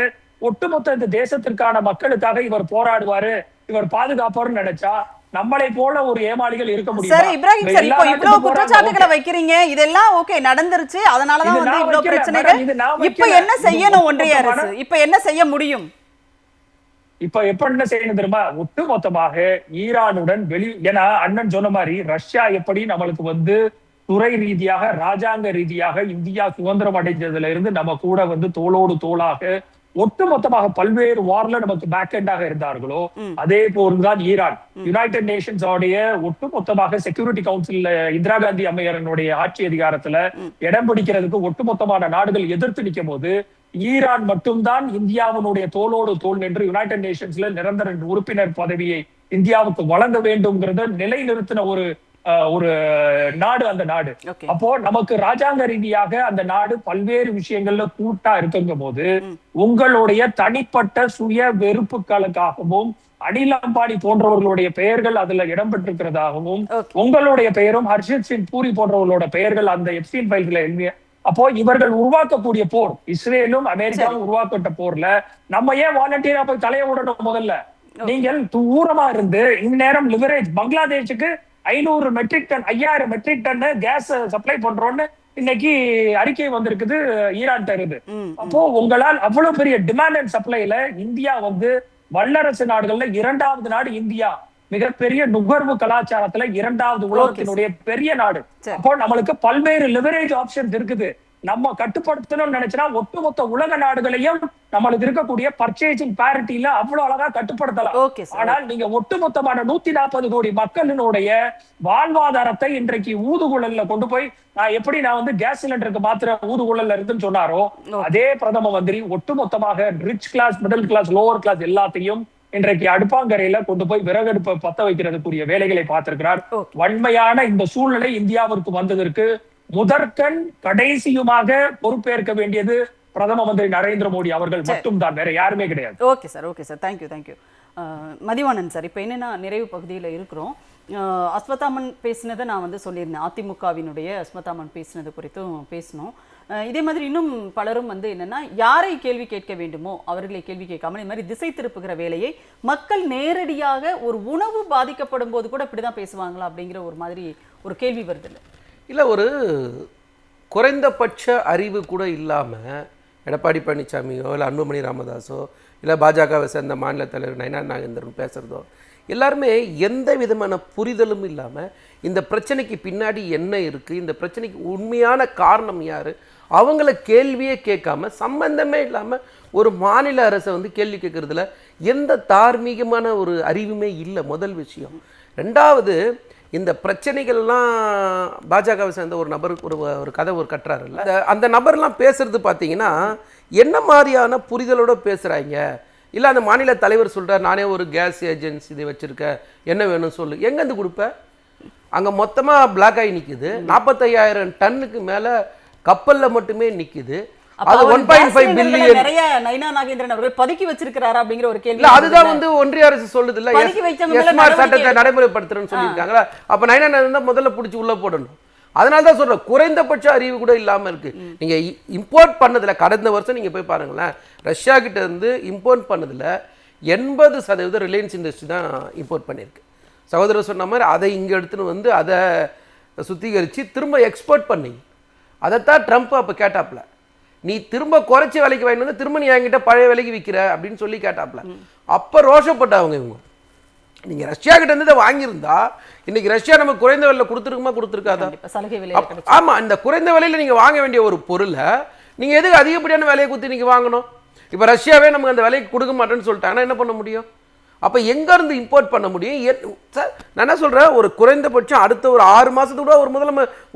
ஒட்டுமொத்த இந்த தேசத்திற்கான மக்களுக்காக இவர் போராடுவாரு, இவர் பாதுகாப்பாருன்னு நினைச்சா நம்மளை போல ஒரு ஏமாளிகள் இருக்க முடியும். சரி இப்ராஹிம் சார், இப்போ இவ்வளவு குற்றச்சாட்டுகளை வைக்கிறீங்க, இதெல்லாம் ஓகே நடந்துருச்சு, அதனாலதான் வந்து இவ்வளவு பிரச்சனைகள். இப்ப என்ன செய்யணும் ஒன்றிய அரசு? இப்ப என்ன செய்ய முடியும்? இப்ப எப்ப என்ன செய்யணும் தெரியுமா? ஒட்டுமொத்தமாக ஈரானுடன் ஏன்னா அண்ணன் சொன்ன மாதிரி ரஷ்யா எப்படி நம்மளுக்கு வந்து துறை ரீதியாக ராஜாங்க ரீதியாக இந்தியா சுதந்திரம் அடைஞ்சதுல இருந்து நம்ம கூட வந்து தோளோடு தோளாக ஒட்டுமொத்தமாக பல்வேறு வார்ல நமக்கு பேக் எண்டாக இருந்தார்களோ அதே போல்தான் ஈரான். யுனைடெட் நேஷன்ஸ் உடைய ஒட்டுமொத்தமாக செக்யூரிட்டி கவுன்சில் இந்திரா காந்தி அம்மையாரனுடைய ஆட்சி அதிகாரத்துல இடம் பிடிக்கிறதுக்கு ஒட்டுமொத்தமான நாடுகள் எதிர்த்து நிற்கும் போது ஈரான் மட்டும்தான் இந்தியாவினுடைய தோளோடு தோல் நின்று யுனைடெட் நேஷன்ஸ்ல நிரந்தர உறுப்பினர் பதவியை இந்தியாவுக்கு வழங்க வேண்டும்ங்கிறத நிலைநிறுத்தின ஒரு நாடு அந்த நாடு. அப்போ நமக்கு ராஜாங்க ரீதியாக அந்த நாடு பல்வேறு விஷயங்கள்ல கூட்டா இருக்குங்கும் போது உங்களுடைய தனிப்பட்ட சுய வெறுப்புகளுக்காகவும் அனில் அம்பானி போன்றவர்களுடைய பெயர்கள் அதுல இடம்பெற்றிருக்கிறதாகவும் உங்களுடைய பெயரும் ஹர்ஷித் சிங் பூரி போன்றவர்களோட பெயர்கள் அந்த எப்ஸ்டீன் ஃபைல்ஸ்ல எழுதிய, அப்போ இவர்கள் உருவாக்கக்கூடிய போர், இஸ்ரேலும் அமெரிக்காவும் உருவாக்கப்பட்ட போர்ல நம்ம ஏன் வாலண்டியரா போய் தலைய விடணும்? முதல்ல நீங்கள் தூரமா இருந்து இந்நேரம் லிவரேஜ் பங்களாதேஷுக்கு 500 metric ton 5000 metric ton gas supply பண்றோம்னு இன்னைக்கு அறிக்கை வந்திருக்குது ஈரான் தருது. அப்போ உங்களால் அவ்வளவு பெரிய டிமாண்ட் அண்ட் சப்ளைல இந்தியா வந்து வல்லரசு நாடுகள்ல 2வது நாடு இந்தியா, மிகப்பெரிய நுகர்வு கலாச்சாரத்துல 2வது உலகத்தினுடைய பெரிய நாடு. அப்போ நம்மளுக்கு பல்வேறு லிவரேஜ் ஆப்ஷன்ஸ் இருக்குது. நம்ம கட்டுப்படுத்தணும்னு நினைச்சா ஒட்டுமொத்த உலக நாடுகளையும் நம்மளுக்கு இருக்கக்கூடிய பர்ச்சேசிங் பேரிட்டில அவ்வளவு அழகா கட்டுப்படுத்தலாம். ஆனால் நீங்க ஒட்டுமொத்தமான 140 கோடி மக்களினுடைய வாழ்வாதாரத்தை இன்றைக்கு ஊதுகுழல்ல கொண்டு போய் நான் வந்து கேஸ் சிலிண்டருக்கு மாத்திர ஊதுகுழல்ல இருக்குன்னு சொன்னாரோ, அதே பிரதம மந்திரி ஒட்டுமொத்தமாக rich class, middle class, lower class எல்லாத்தையும் இன்றைக்கு அடுப்பாங்கரையில கொண்டு போய் விறகடுப்பை பத்த வைக்கிறதுக்குரிய வேலைகளை பார்த்திருக்கிறார். வன்மையான இந்த சூழ்நிலை இந்தியாவிற்கு வந்ததற்கு முதற்கண் கடைசியுமாக பொறுப்பேற்க வேண்டியது பிரதம மந்திரி நரேந்திர மோடி அவர்கள் மட்டும் தான், வேற யாருமே கிடையாது. Okay sir, thank you. Mathivanan sir, இப்போ என்னன்னா நிறைவு பகுதியில் இருக்கிறோம். அஸ்வத்தாமன் பேசினதை நான் வந்து சொல்லியிருந்தேன், அதிமுகவினுடைய அஸ்வத்தாமன் பேசினது குறித்தும் பேசணும். இதே மாதிரி இன்னும் பலரும் வந்து என்னன்னா, யாரை கேள்வி கேட்க வேண்டுமோ அவர்களை கேள்வி கேட்காமல் இது மாதிரி திசை திருப்புகிற வேலையை மக்கள் நேரடியாக ஒரு உணவு பாதிக்கப்படும் போது கூட இப்படிதான் பேசுவாங்களா அப்படிங்கிற ஒரு மாதிரி ஒரு கேள்வி வருது. இல்லை, ஒரு குறைந்தபட்ச அறிவு கூட இல்லாமல் எடப்பாடி பழனிசாமியோ இல்லை அன்புமணி ராமதாஸோ இல்லை பாஜகவை சேர்ந்த மாநில தலைவர் நயனா நாகேந்திரன் பேசுகிறதோ எல்லாருமே எந்த விதமான புரிதலும் இல்லாமல் இந்த பிரச்சனைக்கு பின்னாடி என்ன இருக்குது, இந்த பிரச்சனைக்கு உண்மையான காரணம் யார், அவங்கள கேள்வியே கேட்காம சம்பந்தமே இல்லாமல் ஒரு மாநில அரசை வந்து கேள்வி கேட்குறதுல எந்த தார்மீகமான ஒரு அறிவுமே இல்லை, முதல் விஷயம். ரெண்டாவது, இந்த பிரச்சனைகள்லாம் பாஜகவை சேர்ந்த ஒரு நபர் ஒரு கதை கட்டுறாருல்ல, அந்த நபர்லாம் பேசுறது பார்த்தீங்கன்னா என்ன மாதிரியான புரிதலோடு பேசுகிறாங்க. இல்லை அந்த மாநில தலைவர் சொல்கிறார், நானே ஒரு கேஸ் ஏஜென்சி இதை வச்சுருக்கேன், என்ன வேணும்னு சொல்லு, எங்கேருந்து கொடுப்பேன்? அங்கே மொத்தமாக பிளாக் ஆகி நிற்குது, 45,000 டன்னுக்கு மேலே கப்பலில் மட்டுமே நிற்குது. அது 1.5 பில்லியன் நிறைய நயனா நாகேந்திரன் அவர்கள் பதுக்கி வச்சிருக்காரா அப்படிங்கிற ஒரு கேள்வி. அதுதான் வந்து ஒன்றிய அரசு சொல்லுது இல்ல, எஸ்மார்ட் சட்டத்தை நடைமுறைப்படுத்துறேன்னு சொல்லியிருக்காங்களா. அப்ப நயனா நாகேந்திரன் முதல்ல பிடிச்சி உள்ள போடணும். அதனால தான் சொல்றேன், குறைந்தபட்ச அறிவு கூட இல்லாம இருக்கு. நீங்க இம்போர்ட் பண்ணதுல கடந்த வருஷம் நீங்க போய் பாருங்களேன், ரஷ்யா கிட்ட இருந்து இம்போர்ட் பண்ணதுல 80% ரிலையன்ஸ் இண்டஸ்ட்ரி தான் இம்போர்ட் பண்ணியிருக்கு. சகோதரர் சொன்ன மாதிரி அதை இங்க எடுத்துன்னு வந்து அதை சுத்திகரிச்சு திரும்ப எக்ஸ்போர்ட் பண்ணீங்க. அதைத்தான் ட்ரம்ப் அப்ப கேட்டாப்ல, நீ திரும்ப குறைச்ச விலைக்கு வாங்கிட்டு வந்து திரும்ப நீ என்கிட்ட பழைய விலைக்கு விற்கிற அப்படின்னு சொல்லி கேட்டாப்ல. அப்போ ரோஷப்பட்டவங்க இவங்க. நீங்க ரஷ்யா கிட்ட இருந்து வாங்கியிருந்தா இன்னைக்கு ரஷ்யா நம்ம குறைந்த விலையில கொடுத்துருக்காதா? ஆமா, இந்த குறைந்த விலையில நீங்க வாங்க வேண்டிய ஒரு பொருளை நீங்க எதுக்கு அதிகப்படியான விலையை கொடுத்து நீங்க வாங்கணும்? இப்ப ரஷ்யாவே நமக்கு அந்த விலைக்கு கொடுக்க மாட்டேன்னு சொல்லிட்டாங்கன்னா என்ன பண்ண முடியும்? அப்ப எங்க இருந்து இம்போர்ட் பண்ண முடியும்? நான் என்ன சொல்றேன், ஒரு குறைந்தபட்சம் அடுத்த ஒரு 6 மாசத்துக்கு கூட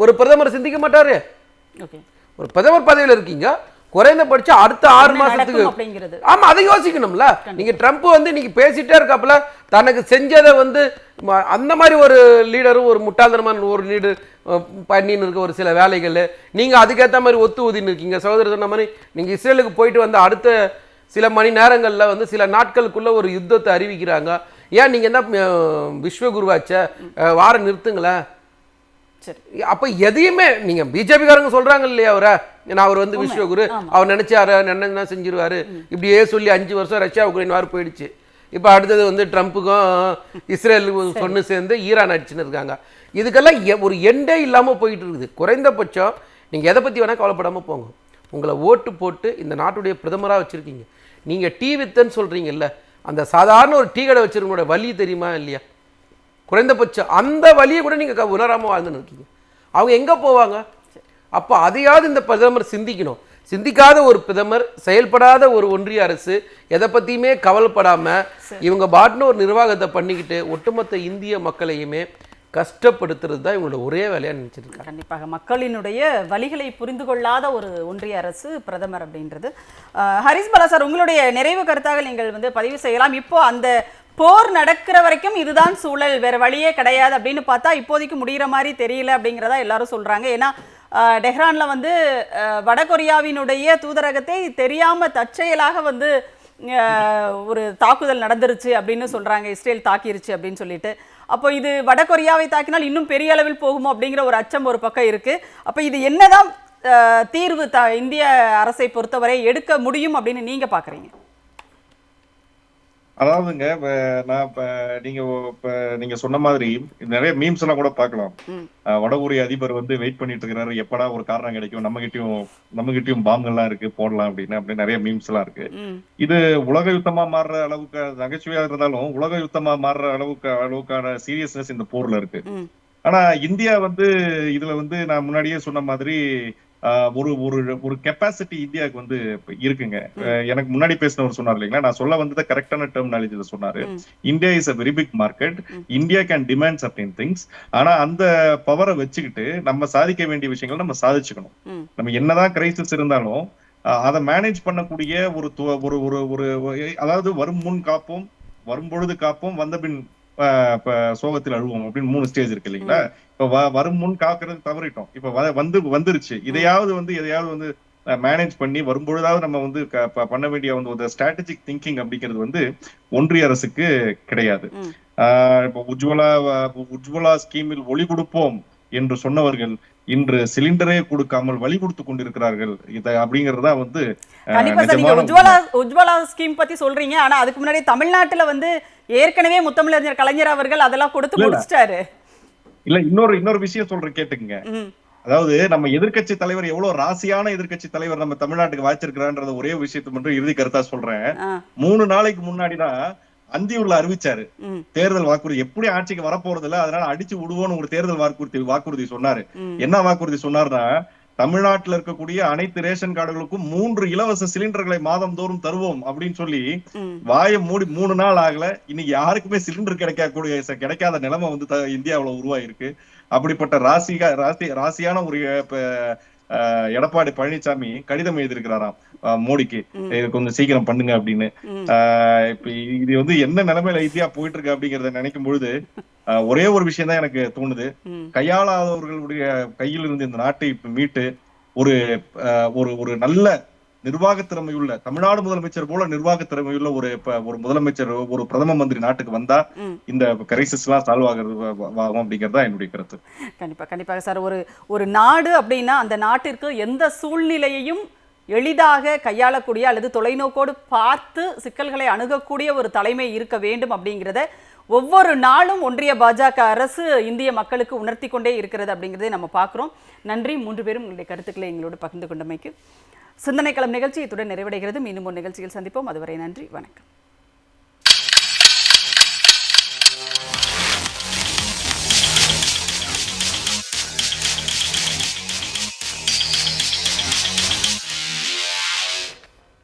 ஒரு பிரதமர் சிந்திக்க மாட்டாரு. ஒரு பிரதமர் பதவியில் இருக்கீங்க, குறைந்தபட்சம் அடுத்த 6 மாசத்துக்கு ஆமா அதை யோசிக்கணும்ல. நீங்க ட்ரம்ப் வந்து இன்னைக்கு பேசிட்டே இருக்காப்புல, தனக்கு செஞ்சதை வந்து அந்த மாதிரி ஒரு லீடரும் ஒரு முட்டாள்தனமான ஒரு லீடர் பண்ணின்னு இருக்க ஒரு சில வேலைகள் நீங்க அதுக்கேற்ற மாதிரி ஒத்து ஊதின்னு இருக்கீங்க. சகோதரர் சொன்ன மாதிரி நீங்க இஸ்ரேலுக்கு போயிட்டு வந்து அடுத்த சில மணி நேரங்கள்ல வந்து சில நாட்களுக்குள்ள ஒரு யுத்தத்தை அறிவிக்கிறாங்க. ஏன் நீங்க என்ன விஸ்வகுருவாச்ச வார நிறுத்துங்களேன். அப்ப எதையுமே நீங்க பிஜேபிக்காரங்க சொல்றாங்க இல்லையா, அவர் வந்து விஸ்வகுரு, அவர் நினைச்சாரு என்ன செஞ்சிருவாரு, இப்படியே சொல்லி 5 வருஷம் ரஷ்யா உக்ரைன் வார் போயிடுச்சு. இப்ப அடுத்தது வந்து ட்ரம்ப்புக்கும் இஸ்ரேலுக்கும் சொன்னு சேர்ந்து ஈரான் அடிச்சுன்னு இருக்காங்க. இதுக்கெல்லாம் ஒரு எண்டே இல்லாம போயிட்டு இருக்குது. குறைந்தபட்சம் நீங்க எதை பத்தி வேணா கவலைப்படாம போங்க. உங்களை ஓட்டு போட்டு இந்த நாட்டுடைய பிரதமரா வச்சிருக்கீங்க. நீங்க டீ வித்தன்னு சொல்றீங்கல்ல, அந்த சாதாரண ஒரு டீ கடை வச்சிருக்கோட வலி தெரியுமா இல்லையா? குறைந்தபட்சம் அந்த வலியை கூட நீங்க உணராம வாழ்ந்துன்னு இருக்கீங்க. அவங்க எங்க போவாங்க? அப்போ அதையாவது இந்த பிரதமர் சிந்திக்கணும். சிந்திக்காத ஒரு பிரதமர், செயல்படாத ஒரு ஒன்றிய அரசு, எதை பத்தியுமே கவலைப்படாம இவங்க பாட்டுன்னு ஒரு நிர்வாகத்தை பண்ணிக்கிட்டு ஒட்டுமொத்த இந்திய மக்களையுமே கஷ்டப்படுத்துறது தான் இவங்களோட ஒரே வேலையா நினைச்சிருக்காங்க. கண்டிப்பாக மக்களினுடைய வலிகளை புரிந்து கொள்ளாத ஒரு ஒன்றிய அரசு பிரதமர் அப்படின்றது. ஹரிஸ் பாலா சார், உங்களுடைய நிறைவு கருத்தாக நீங்கள் வந்து பதிவு செய்யலாம். இப்போ அந்த போர் நடக்கிற வரைக்கும் இதுதான் சூழல், வேற வழியே கிடையாது அப்படின்னு பார்த்தா இப்போதைக்கு முடிகிற மாதிரி தெரியல அப்படிங்கிறதா எல்லாரும் சொல்றாங்க. ஏன்னா டெஹ்ரான்ல வந்து வடகொரியாவினுடைய தூதரகத்தை தெரியாம தற்செயலாக வந்து ஒரு தாக்குதல் நடந்துருச்சு அப்படின்னு சொல்றாங்க, இஸ்ரேல் தாக்கிருச்சு அப்படின்னு சொல்லிட்டு. அப்போ இது வடகொரியாவை தாக்கினால் இன்னும் பெரிய அளவில் போகுமோ அப்படிங்கிற ஒரு அச்சம் ஒரு பக்கம் இருக்கு. அப்ப இது என்னதான் தீர்வு இந்திய அரசை பொறுத்தவரை எடுக்க முடியும் அப்படின்னு நீங்க பாக்குறீங்க? அதாவதுங்க நான் நீங்க சொன்ன மாதிரி நிறைய மீம்ஸ் எல்லாம் கூட பார்க்கலாம். வட கொரிய அதிபர் வந்து வெயிட் பண்ணிட்டு இருக்கிறாரு, எப்படா ஒரு காரணம் கிடைக்கும், நம்ம கிட்டயும் பாம்புகள்லாம் இருக்கு போடலாம் அப்படின்னு நிறைய மீம்ஸ் எல்லாம் இருக்கு. இது உலக யுத்தமா மாறுற அளவுக்கு நகைச்சுவையா இருந்தாலும் உலக யுத்தமா மாறுற அளவுக்கான சீரியஸ்னஸ் இந்த போர்ல இருக்கு. ஆனா இந்தியா வந்து இதுல வந்து நான் முன்னாடியே சொன்ன மாதிரி ஒரு ஒரு ஒரு கெப்பாசிட்டி இந்தியாவுக்கு வந்து இருக்குங்க. எனக்கு முன்னாடி பேசினவர் சொன்னார் இல்லைங்களா, நான் சொல்ல வந்தது கரெக்டான டெர்மினாலஜில சொன்னாரு. India is a very big market, India can demand certain things. ஆனா அந்த பவரை வச்சுக்கிட்டு நம்ம சாதிக்க வேண்டிய விஷயங்கள் நம்ம சாதிச்சுக்கணும். நம்ம என்னதான் கிரைசிஸ் இருந்தாலும் அதை மேனேஜ் பண்ணக்கூடிய ஒரு அதாவது வரும் முன் காப்போம், வரும்பொழுது காப்போம், வந்த பின் சோகத்தில் அழுவோம் அப்படின்னு 3 ஸ்டேஜ் இருக்கு இல்லைங்களா. இப்ப வரும் முன் காக்கிறது தவறிட்டோம், இப்ப வந்துருச்சு. எதையாவது வந்து மேனேஜ் பண்ணி வரும்பொழுதாவது நம்ம வந்து பண்ண வேண்டிய வந்து ஸ்ட்ராட்டஜிக் திங்கிங் அப்படிங்கிறது வந்து ஒன்றிய அரசுக்கு கிடையாது. இப்ப உஜ்வலா ஸ்கீமில் ஒளி கொடுப்போம் என்று சொன்னவர்கள் இன்று சிலிண்டரே கொடுக்காமல் வழி கொடுத்து கொண்டிருக்கிறார்கள். இதை அப்படிங்கறதா வந்து உஜ்வலா ஸ்கீம் பத்தி சொல்றீங்க. ஆனா அதுக்கு முன்னாடி தமிழ்நாட்டுல வந்து ஏற்கனவே முத்தமிழறிஞர் கலைஞர் அவர்கள் அதெல்லாம் கொடுத்து முடிச்சிட்டாரு. இல்ல இன்னொரு விஷயம் சொல்றேன் கேட்டுக்குங்க. அதாவது நம்ம எதிர்க்கட்சி தலைவர் எவ்வளவு ராசியான எதிர்க்கட்சி தலைவர் நம்ம தமிழ்நாட்டுக்கு வாய்ச்சிருக்கிறான்ற ஒரே விஷயத்தை மட்டும் இறுதி கருத்தா சொல்றேன். 3 நாளைக்கு முன்னாடிதான் அந்தியூர்ல அறிவிச்சாரு தேர்தல் வாக்குறுதி, எப்படி ஆட்சிக்கு வரப்போறது இல்ல, அதனால அடிச்சு விடுவோம்னு ஒரு தேர்தல் வாக்குறுதி சொன்னாரு. என்ன வாக்குறுதி சொன்னாருன்னா, தமிழ்நாட்டில் இருக்கக்கூடிய அனைத்து ரேஷன் கார்டுகளுக்கும் 3 இலவச சிலிண்டர்களை மாதம் தோறும் தருவோம் அப்படின்னு சொல்லி வாயை மூடி 3 நாள் ஆகல. இன்னைக்கு யாருக்குமே சிலிண்டர் கிடைக்காத நிலைமை வந்து இந்தியாவுல உருவாயிருக்கு. அப்படிப்பட்ட ராசியான ஒரு எடப்பாடி பழனிசாமி கடிதம் எழுதியிருக்கிறாராம் மோடிக்கு, இது கொஞ்சம் சீக்கிரம் பண்ணுங்க அப்படின்னு. இப்ப இது வந்து என்ன நிலைமையில இந்தியா போயிட்டு இருக்கு அப்படிங்கறத நினைக்கும் பொழுது ஒரே ஒரு விஷயம் தான் எனக்கு தோணுது. கையாளாதவர்களுடைய கையில் இருந்து இந்த நாட்டை மீட்டு ஒரு ஒரு நல்ல நிர்வாக திறமையுள்ள தமிழ்நாடு முதலமைச்சர் போல நிர்வாக திறமையுள்ள ஒரு முதலமைச்சர், ஒரு பிரதம மந்திரி நாட்டுக்கு வந்தா இந்த கிரைசிஸ் எல்லாம் சால்வ் ஆகும் அப்படிங்கறதா என்னுடைய கருத்து. கண்டிப்பாக சார். ஒரு நாடு அப்படின்னா அந்த நாட்டிற்கு எந்த சூழ்நிலையையும் எளிதாக கையாளக்கூடிய அல்லது தொலைநோக்கோடு பார்த்து சிக்கல்களை அணுகக்கூடிய ஒரு தலைமை இருக்க வேண்டும் அப்படிங்கிறத ஒவ்வொரு நாளும் ஒன்றிய பாஜக அரசு இந்திய மக்களுக்கு உணர்த்தி கொண்டே இருக்கிறது அப்படிங்கிறதை நம்ம பார்க்குறோம். நன்றி 3 பேரும் உங்களுடைய கருத்துக்களை எங்களோடு பகிர்ந்து கொண்டமைக்கு. சிந்தனை களம் நிகழ்ச்சி இத்துடன் நிறைவடைகிறது. மீண்டும் ஒரு நிகழ்ச்சியில் சந்திப்போம். அதுவரை நன்றி, வணக்கம்.